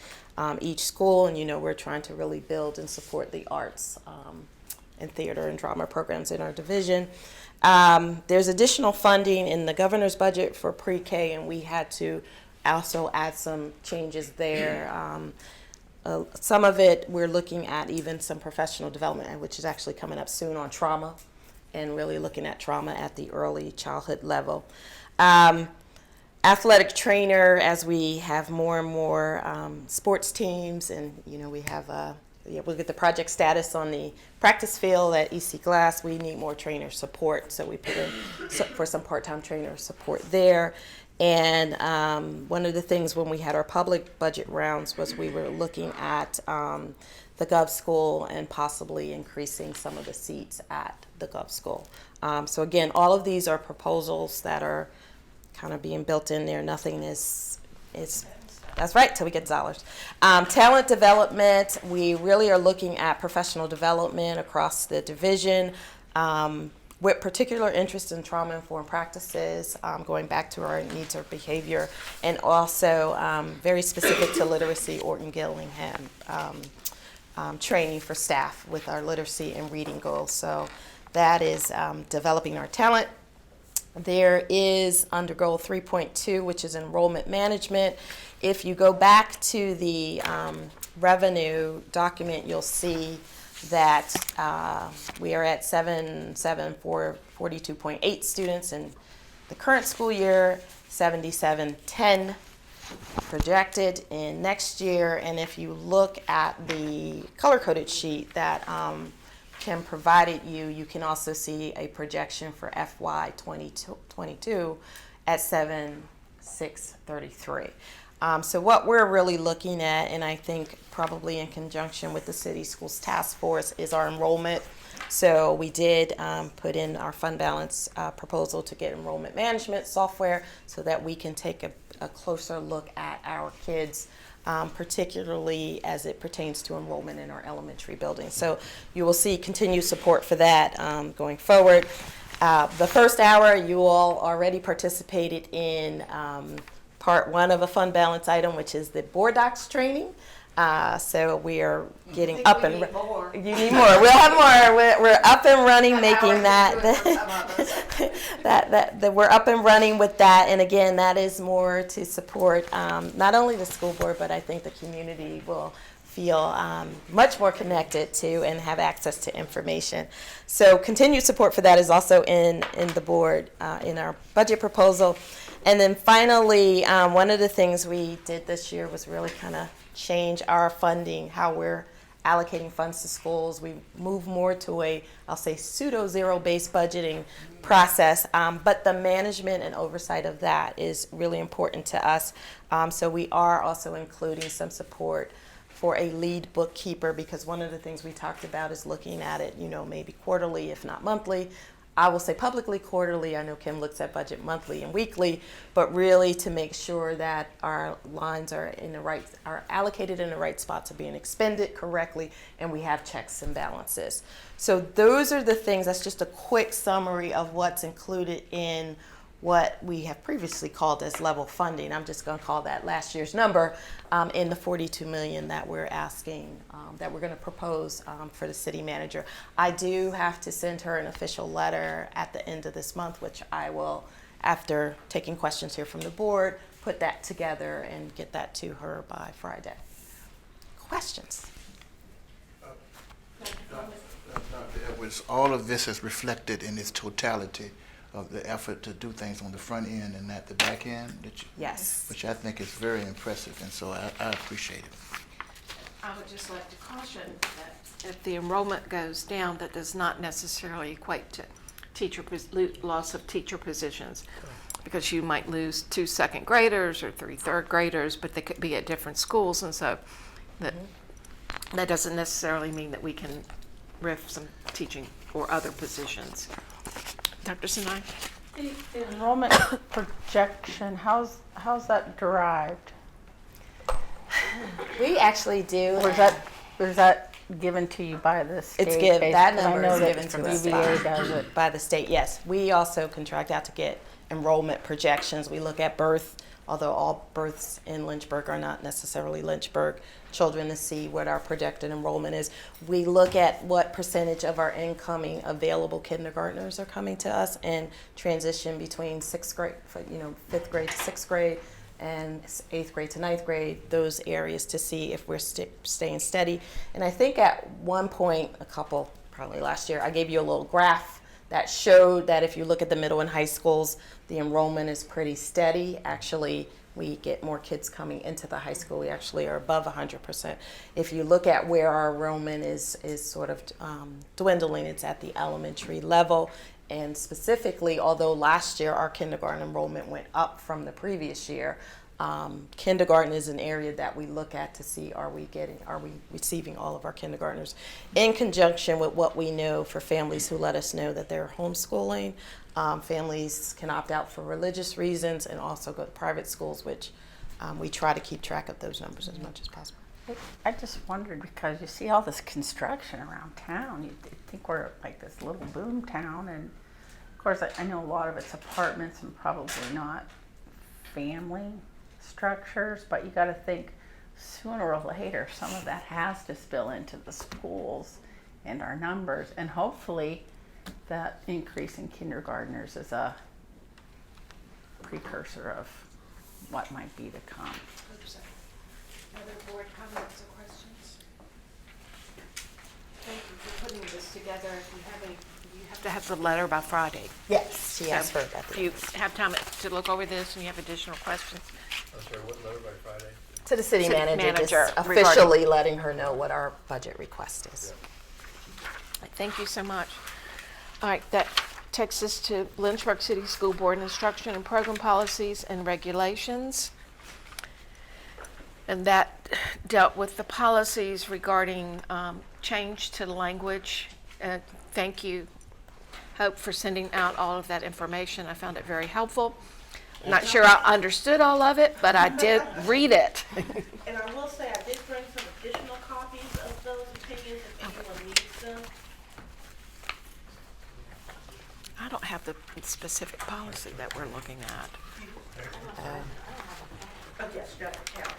each school. And you know, we're trying to really build and support the arts and theater and drama programs in our division. There's additional funding in the governor's budget for pre-K, and we had to also add some changes there. Some of it we're looking at even some professional development, which is actually coming up soon on trauma and really looking at trauma at the early childhood level. Athletic trainer, as we have more and more sports teams, and you know, we have we'll get the project status on the practice field at EC Glass. We need more trainer support, so we put in for some part-time trainer support there. And one of the things when we had our public budget rounds was we were looking at the Gov School and possibly increasing some of the seats at the Gov School. So again, all of these are proposals that are kind of being built in there. Nothing is that's right, till we get dollars. Talent development, we really are looking at professional development across the division with particular interest in trauma-informed practices, going back to our needs or behavior, and also very specific to literacy, Orton Gillingham training for staff with our literacy and reading goals. So that is developing our talent. There is under goal 3.2, which is enrollment management. If you go back to the revenue document, you'll see that we are at 42.8 students in the current school year, 7710 projected in next year. And if you look at the color-coded sheet that Kim provided you, you can also see a projection for FY 2022 at 7633. So what we're really looking at, and I think probably in conjunction with the City Schools Task Force, is our enrollment. So we did put in our fund balance proposal to get enrollment management software so that we can take a closer look at our kids, particularly as it pertains to enrollment in our elementary buildings. So you will see continued support for that going forward. The first hour, you all already participated in part one of a fund balance item, which is the BoardDocs Training. So we are getting up and you need more. We'll have more. We're up and running, making that we're up and running with that. And again, that is more to support not only the school board, but I think the community will feel much more connected to and have access to information. So continued support for that is also in the board in our budget proposal. And then finally, one of the things we did this year was really kind of change our funding, how we're allocating funds to schools. We move more to a, I'll say, pseudo zero-based budgeting process, but the management and oversight of that is really important to us. So we are also including some support for a lead bookkeeper, because one of the things we talked about is looking at it, maybe quarterly, if not monthly. I will say publicly quarterly. I know Kim looks at budget monthly and weekly, but really to make sure that our lines are allocated in the right spots, are being expended correctly, and we have checks and balances. So those are the things. That's just a quick summary of what's included in what we have previously called as level funding. I'm just going to call that last year's number in the $42 million that we're asking, that we're going to propose for the city manager. I do have to send her an official letter at the end of this month, which I will, after taking questions here from the board, put that together and get that to her by Friday. Questions? Dr. Edwards, all of this is reflected in its totality of the effort to do things on the front end and at the back end, Yes. which I think is very impressive, and so I appreciate it. I would just like to caution that if the enrollment goes down, that does not necessarily equate to loss of teacher positions, because you might lose 2 second graders or 3 third graders, but they could be at different schools, and so that doesn't necessarily mean that we can riff some teaching or other positions. Dr. Sinai? The enrollment projection, how's that derived? We actually do. Or is that given to you by the state? It's given. That number is given to to us UVA does it. by the state. Yes, we also contract out to get enrollment projections. We look at birth, although all births in Lynchburg are not necessarily Lynchburg children, to see what our projected enrollment is. We look at what percentage of our incoming available kindergartners are coming to us and transition between 5th grade to 6th grade and 8th grade to 9th grade, those areas, to see if we're staying steady. And I think at one point, probably last year, I gave you a little graph that showed that if you look at the middle and high schools, the enrollment is pretty steady. Actually, we get more kids coming into the high school. We actually are above 100%. If you look at where our enrollment is sort of dwindling, it's at the elementary level. And specifically, although last year our kindergarten enrollment went up from the previous year, kindergarten is an area that we look at to see are we receiving all of our kindergartners, in conjunction with what we know for families who let us know that they're homeschooling. Families can opt out for religious reasons and also go to private schools, which we try to keep track of those numbers as much as possible. I just wondered, because you see all this construction around town, you think we're like this little boom town, and of course I know a lot of it's apartments and probably not family structures, but you got to think sooner or later some of that has to spill into the schools and our numbers, and hopefully that increase in kindergartners is a precursor of what might be to come. Other board comments or questions? Thank you for putting this together. If you have any, you have to have the letter by Friday. Yes, she asked for it at the If you have time to look over this and you have additional questions. I'm sorry, what letter by Friday? to the city City manager, just manager officially letting her know what our budget request is. Thank you so much. All right, that takes us to Lynchburg City School Board Instruction and Program Policies and Regulations. And that dealt with the policies regarding change to the language. Thank you, Hope, for sending out all of that information. I found it very helpful. I'm not sure I understood all of it, but I did read it. And I will say, I did bring some additional copies of those opinions if anyone needs them. I don't have the specific policy that we're looking at. Oh, yes, Dr. Cowan.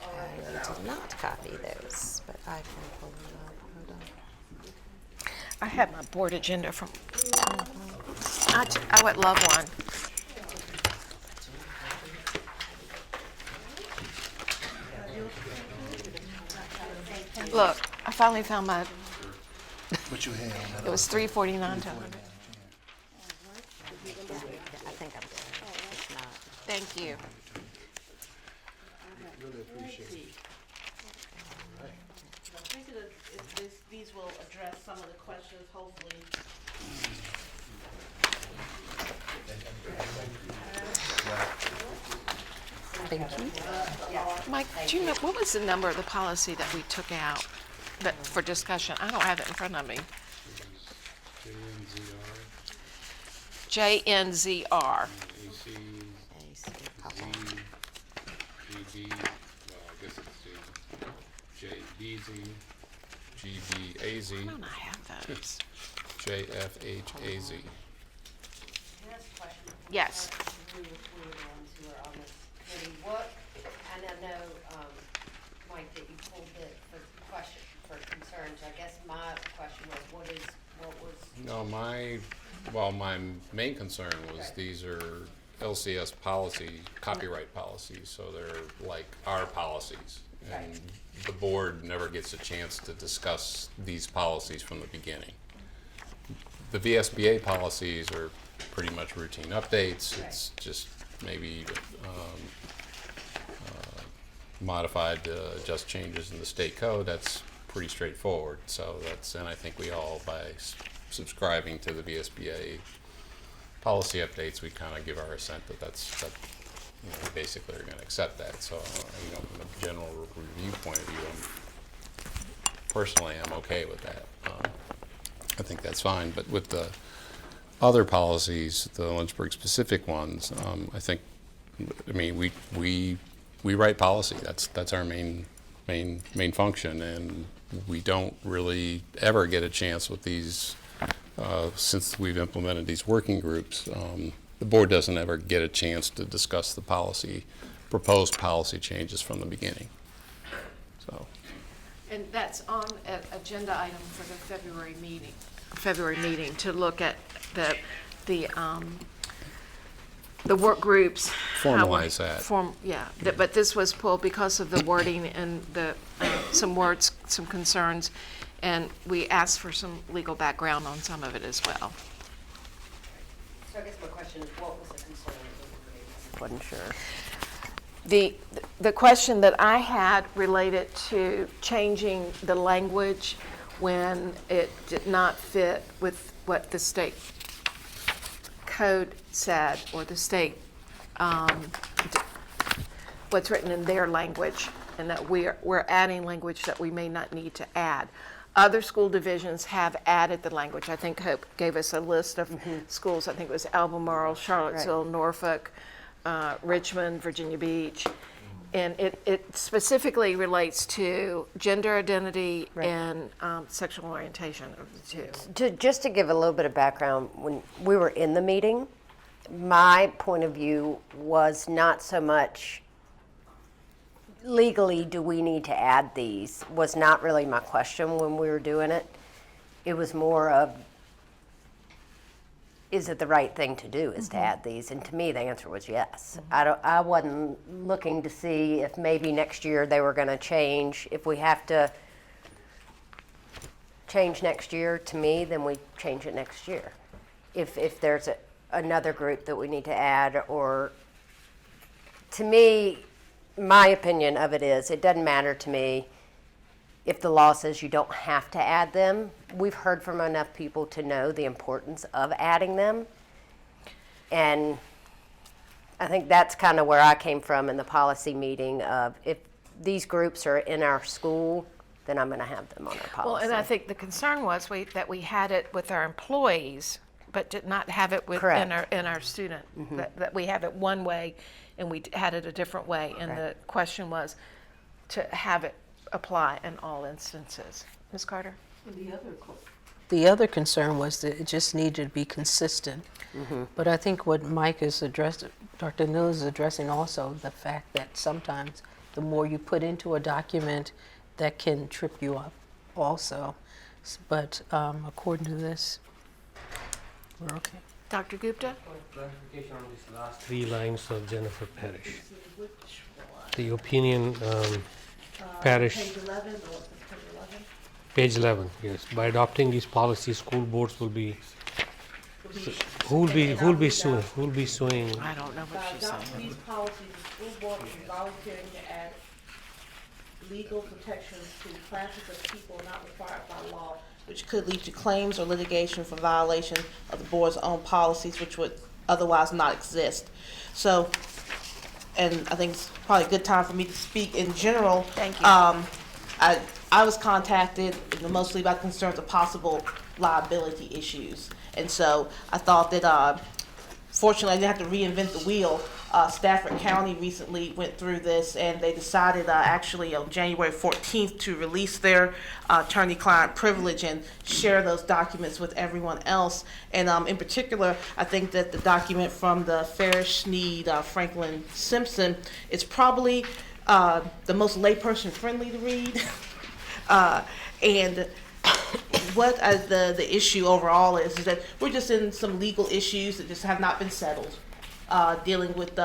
I did not copy those, but I can pull them up. Hold on. I had my board agenda from, I would love one. Look, I finally found my, What you have? it was 349 total. I think I'm good. It's not. Thank you. Really appreciate it. I think these will address some of the questions, hopefully. Thank you. Mike, do you know, what was the number of the policy that we took out that for discussion? I don't have it in front of me. JNZR. AC, GB, well, I guess it's JBZ, GBAZ, I don't have those. JFHAZ. Yes. What, and I know, Mike, that you pulled it for question, for concerns. I guess my question was, what was? My main concern was these are LCS policy, copyright policies, so they're like our policies. And the board never gets a chance to discuss these policies from the beginning. The VSBA policies are pretty much routine updates. It's just maybe modified to adjust changes in the state code. That's pretty straightforward. So and I think we all, by subscribing to the VSBA policy updates, we kind of give our assent that we basically are going to accept that. So, from a general review point of view, personally, I'm okay with that. I think that's fine. But with the other policies, the Lynchburg specific ones, we write policy. That's our main function, and we don't really ever get a chance with these. Since we've implemented these working groups, the board doesn't ever get a chance to discuss the proposed policy changes from the beginning. So. And that's on an agenda item for the February meeting to look at the work groups. Formalize that. But this was pulled because of the wording and some words, some concerns, and we asked for some legal background on some of it as well. So I guess my question is, what was the concern? Wasn't sure. The question that I had related to changing the language when it did not fit with what the state code said, or the state, what's written in their language, and that we're adding language that we may not need to add. Other school divisions have added the language. I think Hope gave us a list of schools. I think it was Albemarle, Charlottesville, Norfolk, Richmond, Virginia Beach. And it specifically relates to gender identity and sexual orientation of the two. Just to give a little bit of background, when we were in the meeting, my point of view was not so much legally do we need to add these, was not really my question when we were doing it. It was more of, is it the right thing to do is to add these? And to me, the answer was yes. I wasn't looking to see if maybe next year they were going to change. If we have to change next year, to me, then we change it next year. If there's another group that we need to add, or to me, my opinion of it is, it doesn't matter to me if the law says you don't have to add them. We've heard from enough people to know the importance of adding them. And I think that's kind of where I came from in the policy meeting of, if these groups are in our school, then I'm going to have them on our policy. Well, and I think the concern was that we had it with our employees, but did not have it in our student. That we have it one way and we had it a different way. And the question was to have it apply in all instances. Ms. Carter? The other concern was that it just needed to be consistent. But I think what Mike is addressing, Dr. Neal is addressing also, the fact that sometimes the more you put into a document, that can trip you up also. But according to this, we're okay. Dr. Gupta? Clarification on these last 3 lines of Jennifer Parrish. The opinion, Parrish. Page 11, or page 11? Page 11, yes. By adopting these policies, school boards will be, who will be suing? Who will be suing? I don't know what By she's adopting saying. these policies, the school board is volunteering to add legal protections to classes of people not required by law, which could lead to claims or litigation for violation of the board's own policies, which would otherwise not exist. So, and I think it's probably a good time for me to speak in general. Thank you. I was contacted mostly about concerns of possible liability issues. And so I thought that, fortunately, I didn't have to reinvent the wheel. Stafford County recently went through this, and they decided actually on January 14th to release their attorney-client privilege and share those documents with everyone else. And in particular, I think that the document from the Farish, Sneed, Franklin, Simpson is probably the most layperson-friendly to read. And what the issue overall is that we're just in some legal issues that just have not been settled, dealing with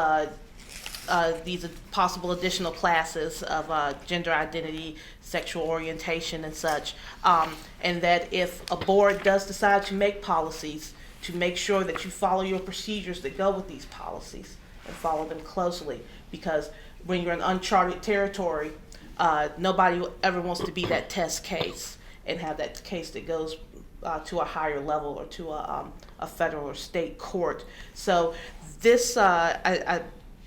these possible additional classes of gender identity, sexual orientation, and such. And that if a board does decide to make policies, to make sure that you follow your procedures that go with these policies and follow them closely. Because when you're in uncharted territory, nobody ever wants to be that test case and have that case that goes to a higher level or to a federal or state court. So this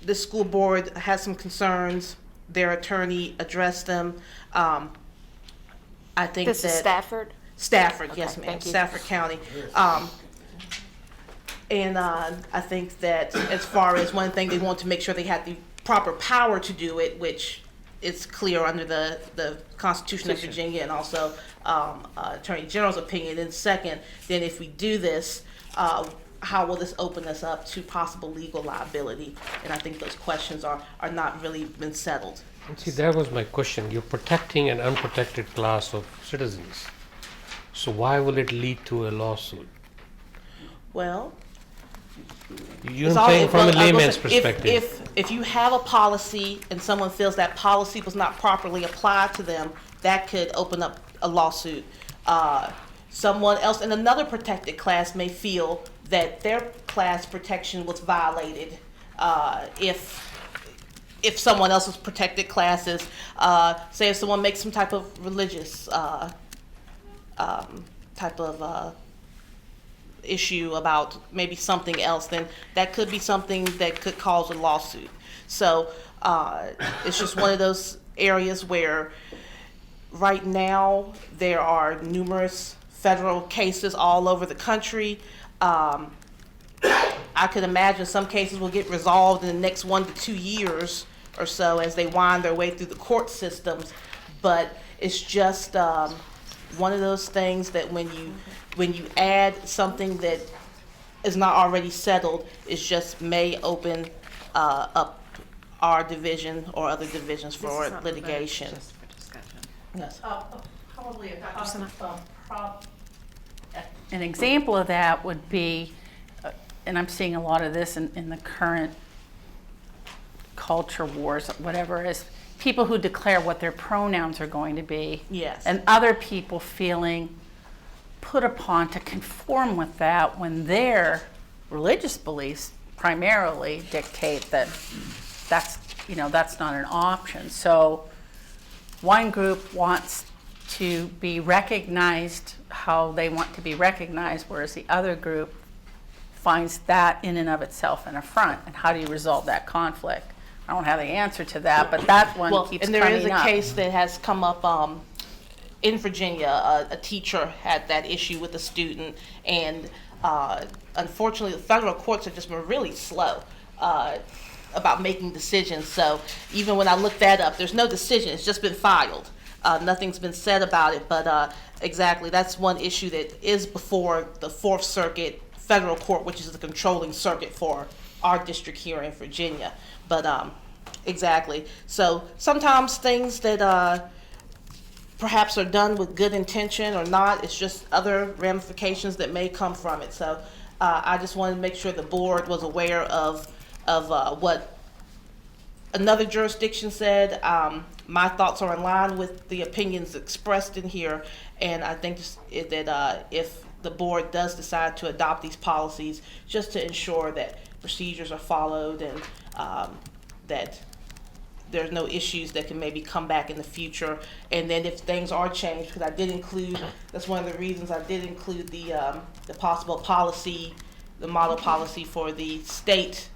this school board has some concerns. Their attorney addressed them. I think This is Stafford? Stafford, Okay, yes, ma'am. thank you. Stafford County. And I think that as far as one thing, they want to make sure they had the proper power to do it, which is clear under the Constitution of Virginia and also Attorney General's opinion. And second, then if we do this, how will this open us up to possible legal liability? And I think those questions are not really been settled. And see, that was my question. You're protecting an unprotected class of citizens. So why will it lead to a lawsuit? Well, You're saying from a layman's if perspective. if you have a policy and someone feels that policy was not properly applied to them, that could open up a lawsuit. Someone else in another protected class may feel that their class protection was violated if if someone else's protected classes, say if someone makes some type of religious type of issue about maybe something else, then that could be something that could cause a lawsuit. So it's just one of those areas where right now there are numerous federal cases all over the country. I could imagine some cases will get resolved in the next 1 to 2 years or so as they wind their way through the court systems. But it's just one of those things that when you add something that is not already settled, it just may open up our division or other divisions for litigation. Just for discussion. Yes. Probably an example of that would be, and I'm seeing a lot of this in the current culture wars, whatever, is people who declare what their pronouns are going to be. Yes. And other people feeling put upon to conform with that when their religious beliefs primarily dictate that that's not an option. So one group wants to be recognized how they want to be recognized, whereas the other group finds that in and of itself an affront. And how do you resolve that conflict? I don't have the answer to that, but that one keeps coming up. And there is a case that has come up in Virginia. A teacher had that issue with a student, and unfortunately the federal courts have just been really slow about making decisions. So even when I looked that up, there's no decision. It's just been filed. Nothing's been said about it, but exactly, that's one issue that is before the Fourth Circuit Federal Court, which is the controlling circuit for our district here in Virginia. But exactly, so sometimes things that perhaps are done with good intention or not, it's just other ramifications that may come from it. So I just wanted to make sure the board was aware of what another jurisdiction said. My thoughts are in line with the opinions expressed in here, and I think that if the board does decide to adopt these policies, just to ensure that procedures are followed and that there's no issues that can maybe come back in the future. And then if things are changed, because I did include, that's one of the reasons I did include the possible policy, the model policy for the state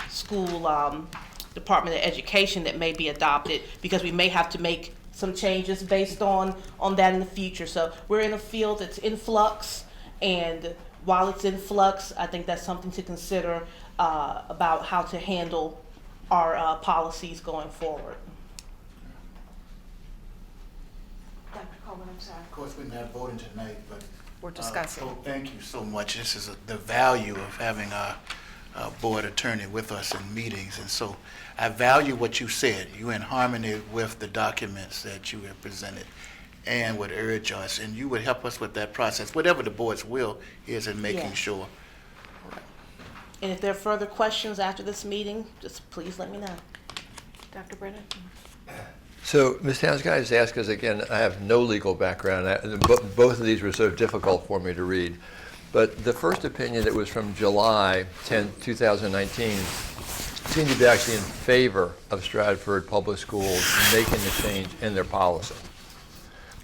school Department of Education that may be adopted, because we may have to make some changes based on that in the future. So we're in a field that's in flux, and while it's in flux, I think that's something to consider about how to handle our policies going forward. Dr. Coleman, I'm sorry. Of course, we're not voting tonight, but. We're discussing. So thank you so much. This is the value of having our board attorney with us in meetings. And so I value what you said. You're in harmony with the documents that you have presented and would urge us, and you would help us with that process, whatever the board's will is in making Yes. sure. And if there are further questions after this meeting, just please let me know. Dr. Brennan? So, Ms. Towns, can I just ask, because again, I have no legal background, both of these were so difficult for me to read, but the first opinion that was from July 10, 2019, seemed to be actually in favor of Stratford Public Schools making the change in their policy.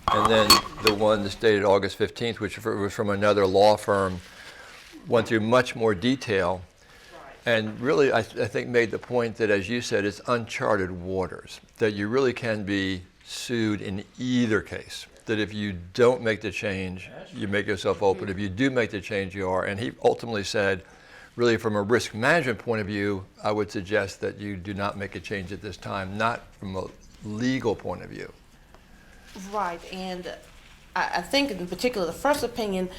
And then the one that's dated August 15th, which was from another law firm, went through much more detail and really, I think, made the point that, as you said, it's uncharted waters, that you really can be sued in either case, that if you don't make the change, you make yourself open. If you do make the change, you are. And he ultimately said, really from a risk management point of view, I would suggest that you do not make a change at this time, not from a legal point of view. Right, and I think in particular, the first opinion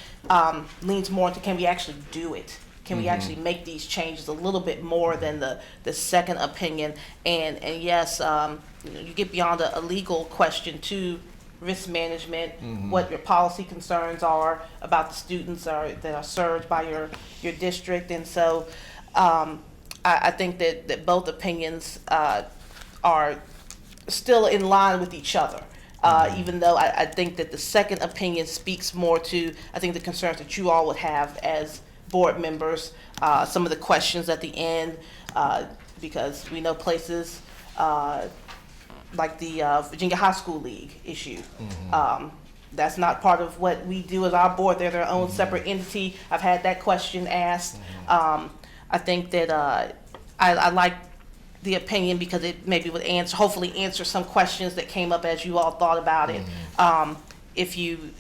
leans more into, can we actually do it? Can we actually make these changes a little bit more than the second opinion? And yes, you get beyond a legal question to risk management, what your policy concerns are about the students that are served by your district. And so I think that both opinions are still in line with each other. Even though I think that the second opinion speaks more to, I think, the concerns that you all would have as board members, some of the questions at the end, because we know places like the Virginia High School League issue. That's not part of what we do as our board. They're their own separate entity. I've had that question asked. I think that I like the opinion because it maybe would hopefully answer some questions that came up as you all thought about it. If you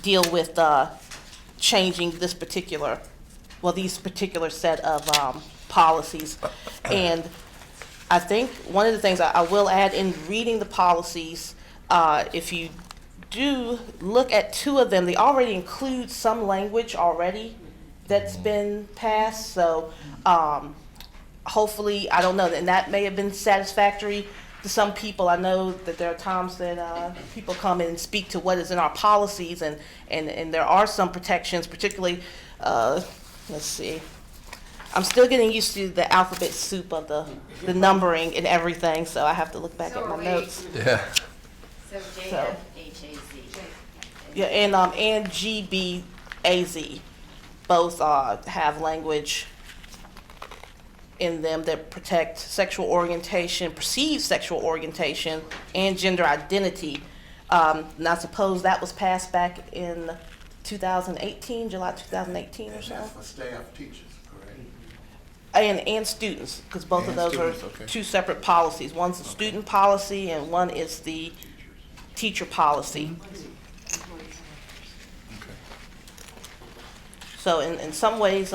deal with changing these particular set of policies. And I think one of the things I will add in reading the policies, if you do look at two of them, they already include some language already that's been passed. So hopefully, I don't know, and that may have been satisfactory to some people. I know that there are times that people come in and speak to what is in our policies, and there are some protections, particularly, let's see, I'm still getting used to the alphabet soup of the numbering and everything, so I have to look back at my notes. Yeah. So JFHAZ. Yeah, and GBAZ both have language in them that protect sexual orientation, perceived sexual orientation, and gender identity. And I suppose that was passed back in 2018, July 2018 or so. That's for staff teachers, correct? And students, because both of those students, are okay. two separate policies. One's the student policy and one is the teacher policy. So in some ways,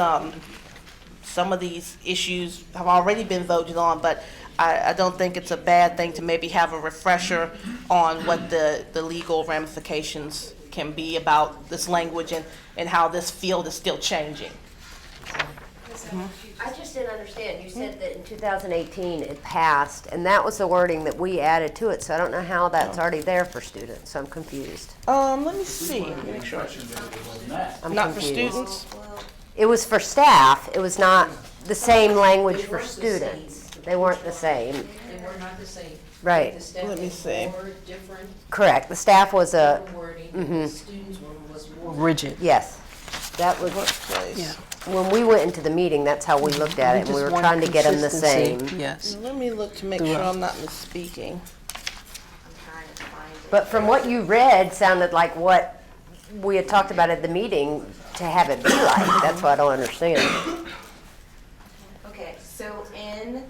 some of these issues have already been voted on, but I don't think it's a bad thing to maybe have a refresher on what the legal ramifications can be about this language and how this field is still changing. I just didn't understand. You said that in 2018 it passed, and that was the wording that we added to it, so I don't know how that's already there for students, so I'm confused. Let me see. Let me make sure. I'm Not for confused. students? It was for staff. It was not the same language for students. They weren't the same. They were not the same. Right. The staff Let me was see. more different Correct. The staff was a, wording, the students was more Rigid. yes. That was, Workplace. when we went into the meeting, that's how we looked at it, and we were trying to get them the same. Yes. Let me look to make sure I'm not misspeaking. I'm trying to find it. But from what you read, sounded like what we had talked about at the meeting to have it be like. That's what I don't understand. Okay, so I'm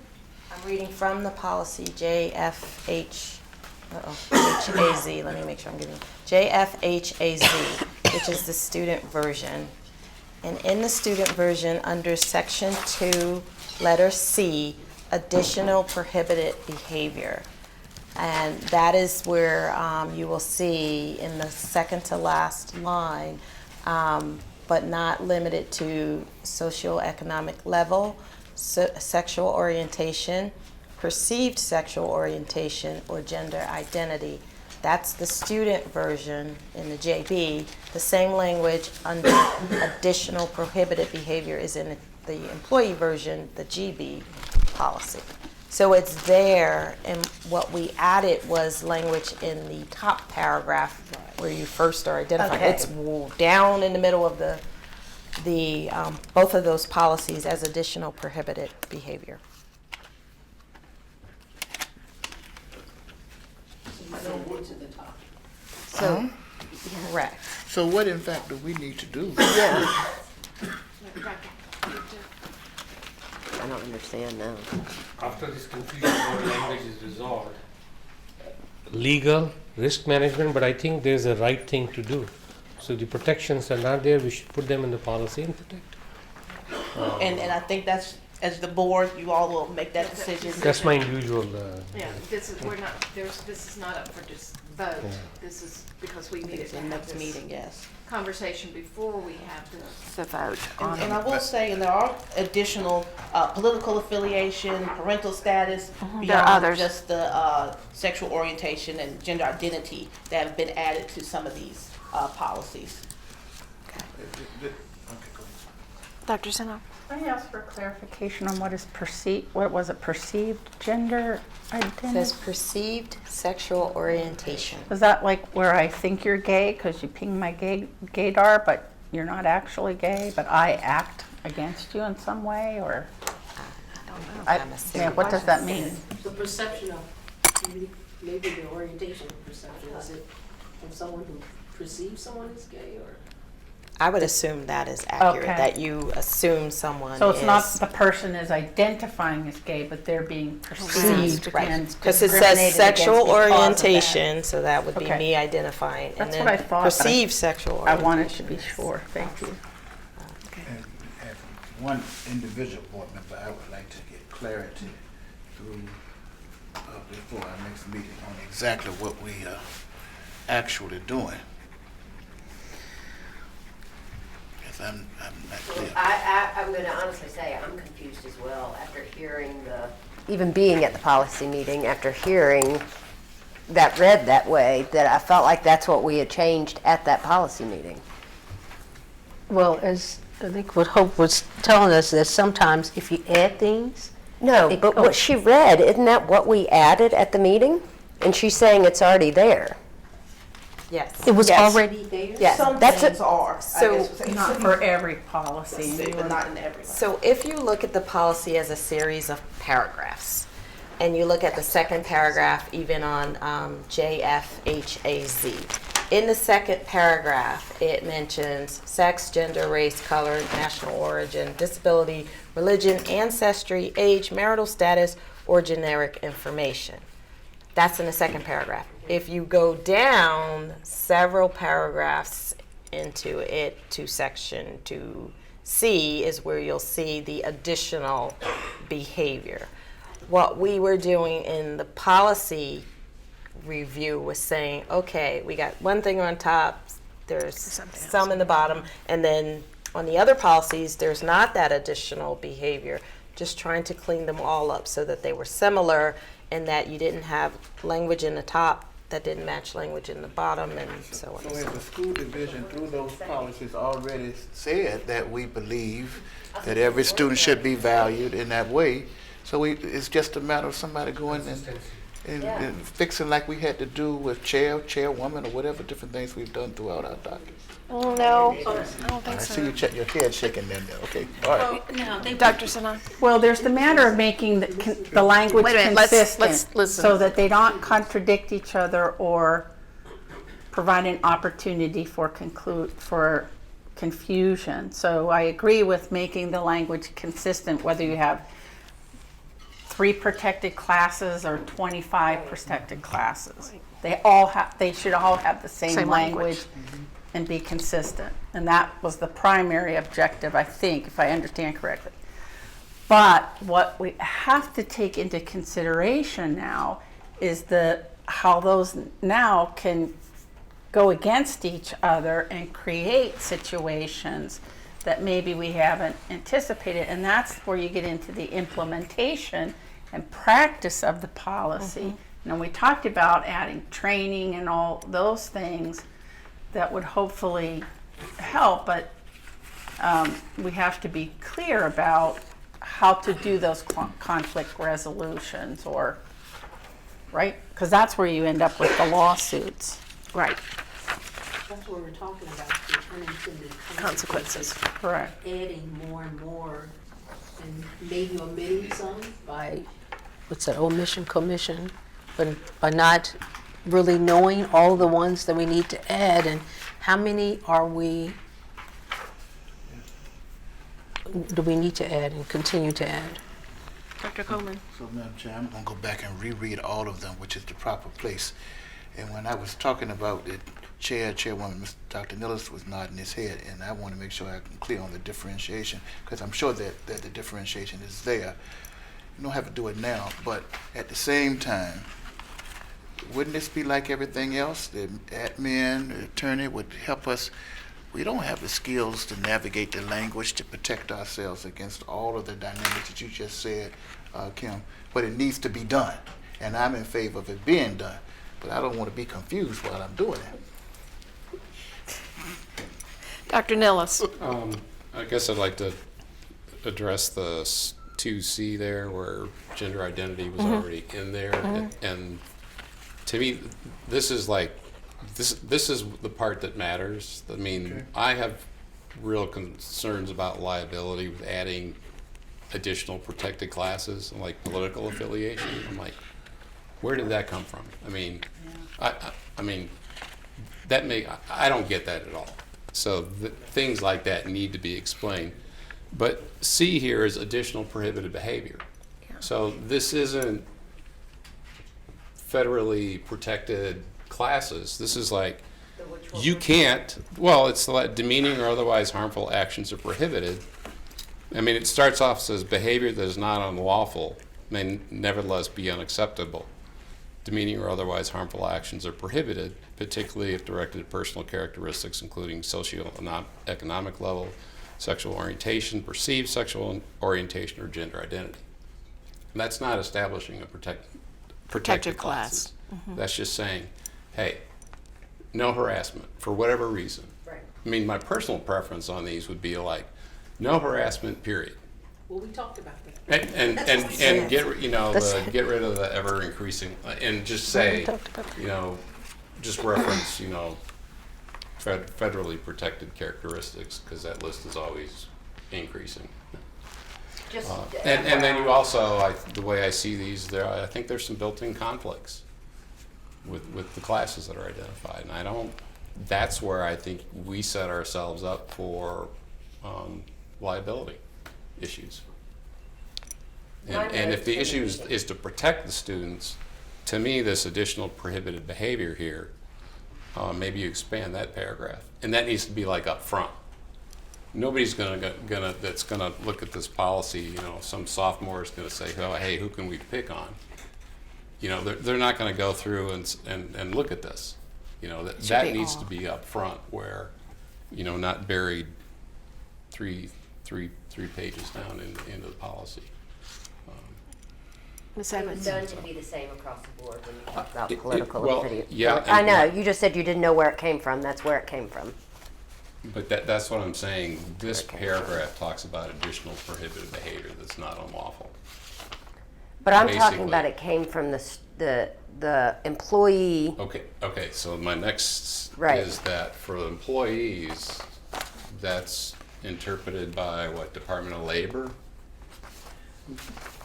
reading from the policy JFHAZ, let me make sure I'm getting, JFHAZ, which is the student version. And in the student version, under section 2, letter C, additional prohibited behavior. And that is where you will see in the second to last line, but not limited to socioeconomic level, sexual orientation, perceived sexual orientation, or gender identity. That's the student version in the JB. The same language under additional prohibited behavior is in the employee version, the GB policy. So it's there, and what we added was language in the top paragraph where you first are identified. Okay. It's down in the middle of the both of those policies as additional prohibited behavior. To the top. So, Correct. So what in fact do we need to do? yeah. I don't understand now. After this confusion about language is resolved, legal, risk management, but I think there's a right thing to do. So the protections are not there, we should put them in the policy and protect. And I think that's, as the board, you all will make that decision. That's my individual, Yeah, this is, this is not up for just vote. Yeah. This is because we needed It's to the have next this meeting, yes. conversation before we have the vote. And I will say, and there are additional political affiliation, parental status, There are beyond others. just the sexual orientation and gender identity that have been added to some of these policies. Dr. Zeno? Let me ask for clarification on what is perceived, what was it, perceived gender It identity? says perceived sexual orientation. Is that like where I think you're gay because you ping my gaydar, but you're not actually gay, but I act against you in some way, or? I'm assuming. Yeah, what does that mean? The perception of, maybe the orientation of perception, is it from someone who perceives someone as gay, or? I would assume that is accurate, Okay. that you assume someone So it's not is the person is identifying as gay, but they're being perceived right. and Because it says discriminated sexual against because of that. orientation, so that would be Okay. me identifying. That's and what I then thought, but perceived sexual I orientation. wanted to be sure, thank you. And as one individual board member, I would like to get clarity through, before our next meeting on exactly what we are actually doing. Because I'm not clear. I'm going to honestly say I'm confused as well after hearing even being at the policy meeting, after hearing that read that way, that I felt like that's what we had changed at that policy meeting. Well, as I think what Hope was telling us, that sometimes if you add things, No, but what she read, isn't that what we added at the meeting? And she's saying it's already there. Yes. it was Yes. already there. Yes, Some that's things it. are. So- Not for every policy. But not in every. So if you look at the policy as a series of paragraphs, and you look at the second paragraph, even on JFHAZ, in the second paragraph, it mentions sex, gender, race, color, national origin, disability, religion, ancestry, age, marital status, or generic information. That's in the second paragraph. If you go down several paragraphs into it to section 2C is where you'll see the additional behavior. What we were doing in the policy review was saying, okay, we got one thing on top, there's some in the bottom, and then on the other policies, there's not that additional behavior, just trying to clean them all up so that they were similar and that you didn't have language in the top that didn't match language in the bottom and so on. So has the school division through those policies already said that we believe that every student should be valued in that way? So it's just a matter of somebody going and fixing like we had to do with chairwoman, or whatever different things we've done throughout our docket. No, I don't I think see so. your head shaking there. Okay, all right. No, Dr. Sinai. Well, there's the matter of making the language Wait a minute, consistent. let's listen. So that they don't contradict each other or provide an opportunity for confusion. So I agree with making the language consistent, whether you have 3 protected classes or 25 protected classes. They should all have the same language and be consistent. And that was the primary objective, I think, if I understand correctly. But what we have to take into consideration now is how those now can go against each other and create situations that maybe we haven't anticipated. And that's where you get into the implementation and practice of the policy. And we talked about adding training and all those things that would hopefully help, but we have to be clear about how to do those conflict resolutions, or, right? Because that's where you end up with the lawsuits. Right. That's what we're talking about, the unintended Consequences. Correct. adding more and more, and maybe omitting some. By, what's that, omission, commission, but by not really knowing all the ones that we need to add, and how many do we need to add and continue to add? Dr. Coleman. So, Madam Chair, I'm going to go back and reread all of them, which is the proper place. And when I was talking about the chairwoman, Dr. Nillis was nodding his head, and I want to make sure I'm clear on the differentiation, because I'm sure that the differentiation is there. You don't have to do it now, but at the same time, wouldn't this be like everything else? The admin, the attorney would help us. We don't have the skills to navigate the language to protect ourselves against all of the dynamics that you just said, Kim. But it needs to be done, and I'm in favor of it being done. But I don't want to be confused while I'm doing it. Dr. Nillis. I guess I'd like to address the 2C there, where gender identity was already in there, and to me, this is the part that matters. I mean, I have real concerns about liability with adding additional protected classes, like political affiliation. I'm like, where did that come from? I mean, I mean, I don't get that at all. So things like that need to be explained. But C here is additional prohibited behavior. So this isn't federally protected classes. This is like, you can't, well, it's like demeaning or otherwise harmful actions are prohibited. I mean, it starts off as behavior that is not unlawful may nevertheless be unacceptable. Demeaning or otherwise harmful actions are prohibited, particularly if directed at personal characteristics, including socioeconomic level, sexual orientation, perceived sexual orientation, or gender identity. And that's not establishing a protected classes. Mm-hmm. That's just saying, hey, no harassment for whatever reason. Right. I mean, my personal preference on these would be like, no harassment, period. Well, we talked about that. And get rid of the ever increasing and just say, just reference federally protected characteristics, because that list is always increasing. And then you also, the way I see these, I think there's some built-in conflicts with the classes that are identified, and that's where I think we set ourselves up for liability issues. And if the issue is to protect the students, to me, this additional prohibited behavior here, maybe you expand that paragraph, and that needs to be like up front. Nobody's that's gonna look at this policy. Some sophomore is gonna say, "Oh, hey, who can we pick on?" They're not gonna go through and look at this. That needs to be up front, where not buried three pages down into the policy. Ms. It was Evans? done to be the same across the board when you talk about political well, video. yeah, I know, you just said you didn't know where it came from. That's where it came from. But that's what I'm saying. This paragraph talks about additional prohibited behavior that's not unlawful. But I'm talking Basically. about it came from the employee. Okay. So my next Right. is that for the employees, that's interpreted by what, Department of Labor,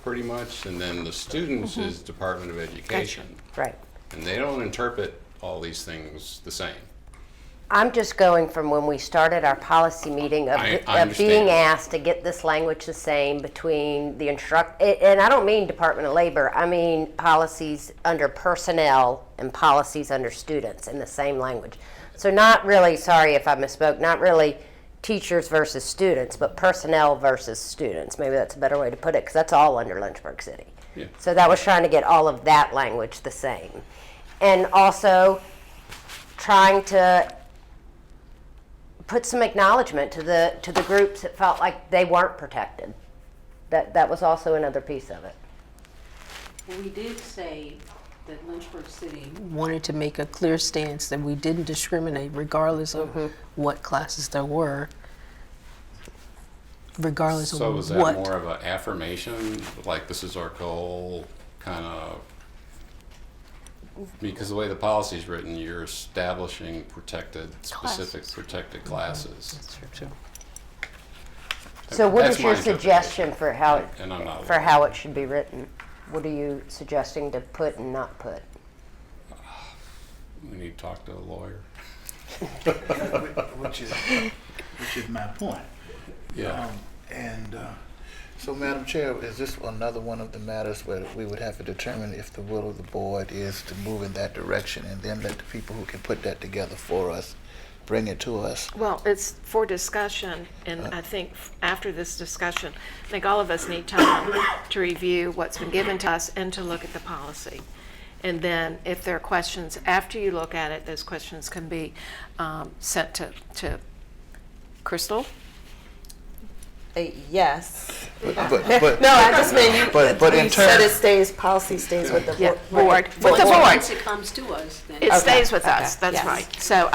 pretty much, and then the students is Department of Education. Right. And they don't interpret all these things the same. I'm just going from when we started our policy meeting of I being understand. asked to get this language the same between the and I don't mean Department of Labor, I mean policies under personnel and policies under students in the same language. So not really, sorry if I misspoke, not really teachers versus students, but personnel versus students. Maybe that's a better way to put it, because that's all under Lynchburg City. Yeah. So that was trying to get all of that language the same. And also trying to put some acknowledgement to the groups that felt like they weren't protected. That was also another piece of it. Well, we did say that Lynchburg City Wanted to make a clear stance that we didn't discriminate regardless of what classes there were, regardless So of is that what. more of an affirmation, like this is our goal, kind of? Because the way the policy is written, you're establishing specific protected classes. That's true, too. So what That's is my your interpretation. suggestion for how And I'm not a for how it should be written? What are you suggesting to put and not put? We need to talk to a lawyer. which is my point. Yeah. So, Madam Chair, is this another one of the matters where we would have to determine if the will of the board is to move in that direction, and then let the people who can put that together for us bring it to us? Well, it's for discussion, and I think after this discussion, I think all of us need time to review what's been given to us and to look at the policy. And then if there are questions after you look at it, those questions can be sent to Crystal. Yes. But No, I just mean but in you said terms, it stays, policy stays with the Board. With the board. Once it comes to us, then. It stays with okay, us, that's yes. right. So,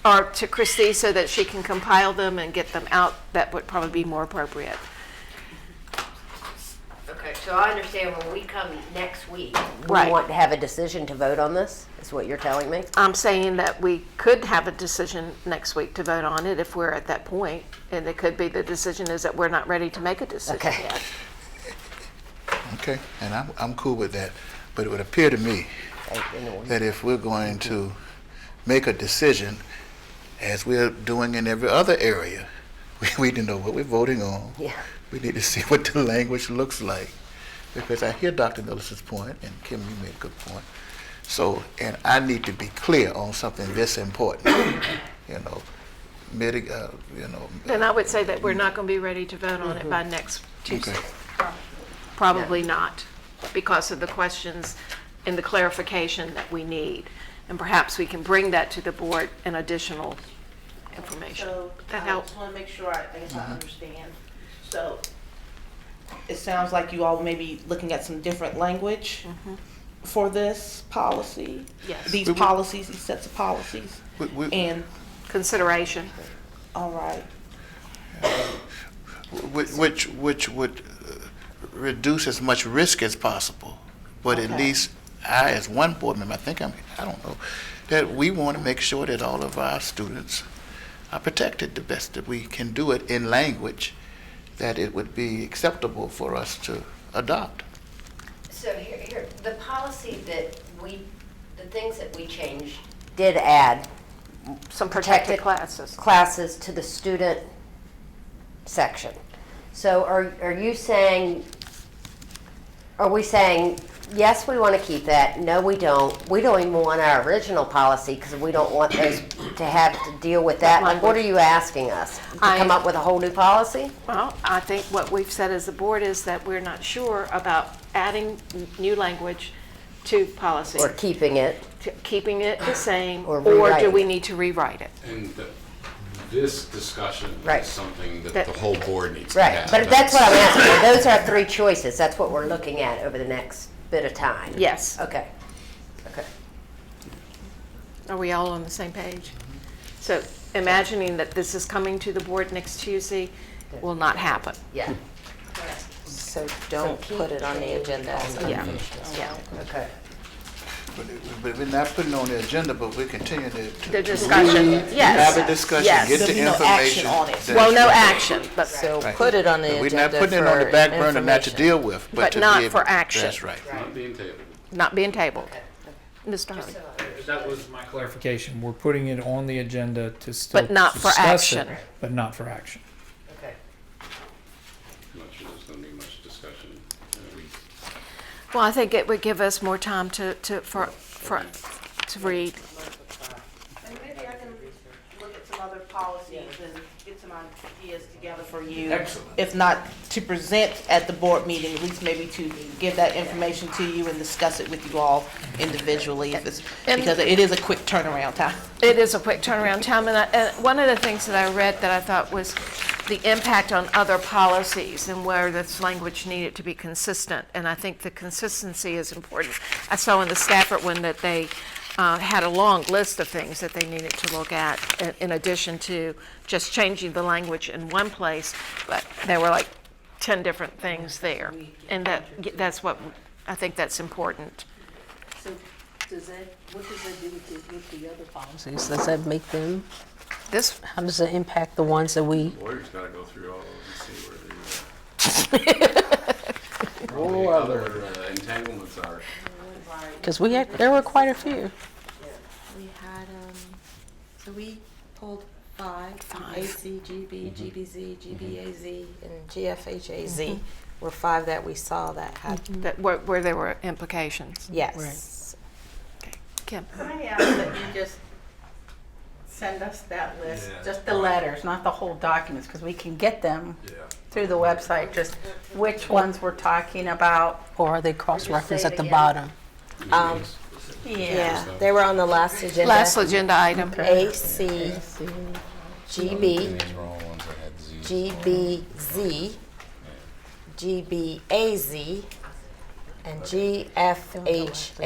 or to Christie so that she can compile them and get them out, that would probably be more appropriate. Okay, So I understand when we come next week, we Right. want to have a decision to vote on this, is what you're telling me? I'm saying that we could have a decision next week to vote on it if we're at that point, and it could be the decision is that we're not ready to make a decision Okay. yet. Okay, and I'm cool with that. But it would appear to me that if we're going to make a decision, as we're doing in every other area, we need to know what we're voting on. Yeah. We need to see what the language looks like. Because I hear Dr. Nellison's point, and Kim, you made a good point. So, and I need to be clear on something this important. You know, Then I would say that we're not going to be ready to vote on it by next Tuesday. Okay. Probably not, because of the questions and the clarification that we need. And perhaps we can bring that to the board in additional information. So That I helps. just want to make sure I guess I understand. So it sounds like you all may be looking at some different language for this policy. Yes. These policies, these sets of policies. And, Consideration. all right. which would reduce as much risk as possible. But at least I, as one board member, I don't know, that we want to make sure that all of our students are protected the best that we can do it in language that it would be acceptable for us to adopt. So here, the policy that the things that we changed did add Some protected classes. classes to the student section. So are you saying, are we saying, yes, we want to keep that, no, we don't even want our original policy because we don't want those to have to deal with that? Like, what are you asking us? To come up with a whole new policy? Well, I think what we've said as a board is that we're not sure about adding new language to policy. Or keeping it? Keeping it the same, Or or do rewriting we it. need to rewrite it? And this discussion Right. is something that That- the whole board needs to Right, have. but that's what I'm asking. Those are three choices. That's what we're looking at over the next bit of time. Yes. Okay. Okay. Are we all on the same page? So imagining that this is coming to the board next Tuesday will not happen. Yeah. So don't put it on the agenda. Yeah, yeah. Okay. But we're not putting it on the agenda, but we continue to The discussion, yes. have a discussion, Yes. get the There'll be no action information. on it. that's- Well, no action, but So Right. put it on the But agenda we're not putting it on the back burner not to information. deal with, But to not be for able- action. That's right. Not being tabled. not being tabled. Mr. Hurley. That was my clarification. We're putting it on the agenda to still But not for discuss it, action. but not for action. Okay. I'm not sure there's going to be much discussion in a week. Well, I think it would give us more time to read. And maybe I can look at some other policies and get some ideas together for you. Excellent. If not to present at the board meeting, at least maybe to give that information to you and discuss it with you all individually, if it's, And- because it is a quick turnaround time. It is a quick turnaround time, and one of the things that I read that I thought was the impact on other policies and where this language needed to be consistent, and I think the consistency is important. I saw in the Stafford one that they had a long list of things that they needed to look at in addition to just changing the language in one place, but there were like 10 different things there, and that's what, I think that's important. So what does that do with the other policies? Does that make them, This, how does it impact the ones that we, Lawyer's got to go through all of them and see where the other entanglements are. because there were quite a few. We had, so we pulled five, AC, GB, GBZ, GBAZ, and GFHAZ were five that we saw that had, that where there were implications. yes. Kim? Can I ask that you just send us that list, just the letters, not the whole documents, because we can get them through the website, just which ones we're talking about. Or are they cross-referenced at the bottom? Yeah, they were on the last agenda. Last agenda item. AC, GB, These were all ones that had Z. GBZ, GBAZ, and GFHAZ.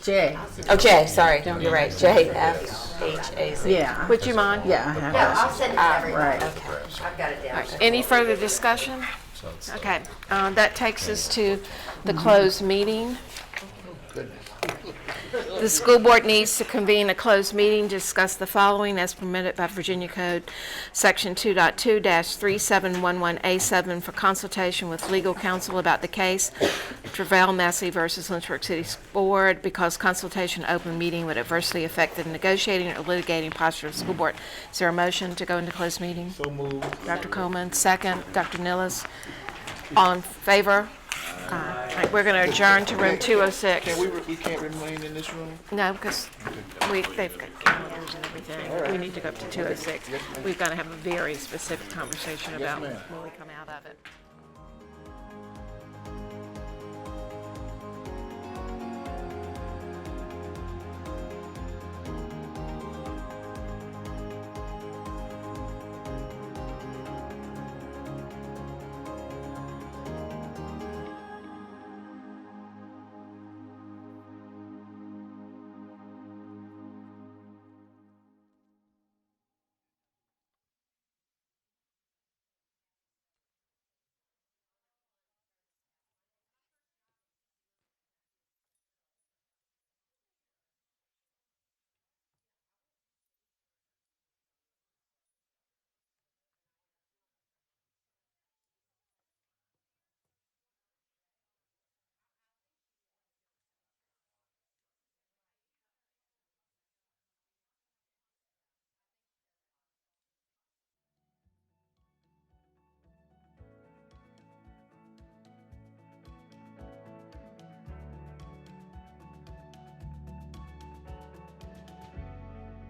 J. Oh, J, sorry, you're right, JFHAZ. Yeah. Would you mind? Yeah, I have Yeah, I'll send it to everyone. Right. Okay. I've got it down. Any further discussion? So it's Okay, that takes us to the closed meeting. The school board needs to convene a closed meeting to discuss the following as permitted by Virginia Code Section 2.2-3711A7 for consultation with legal counsel about the case Travell Massey versus Lynchburg City Board, because consultation open meeting would adversely affect the negotiating or litigating posture of the school board. Is there a motion to go into closed meeting? So moved. Dr. Coleman, second. Dr. Nilles, all in favor? All right, we're going to adjourn to room 206. We can't remain in this room? No, because they've got calendars and everything. We need to go up to 206. We've got to have a very specific conversation about when we come out of it.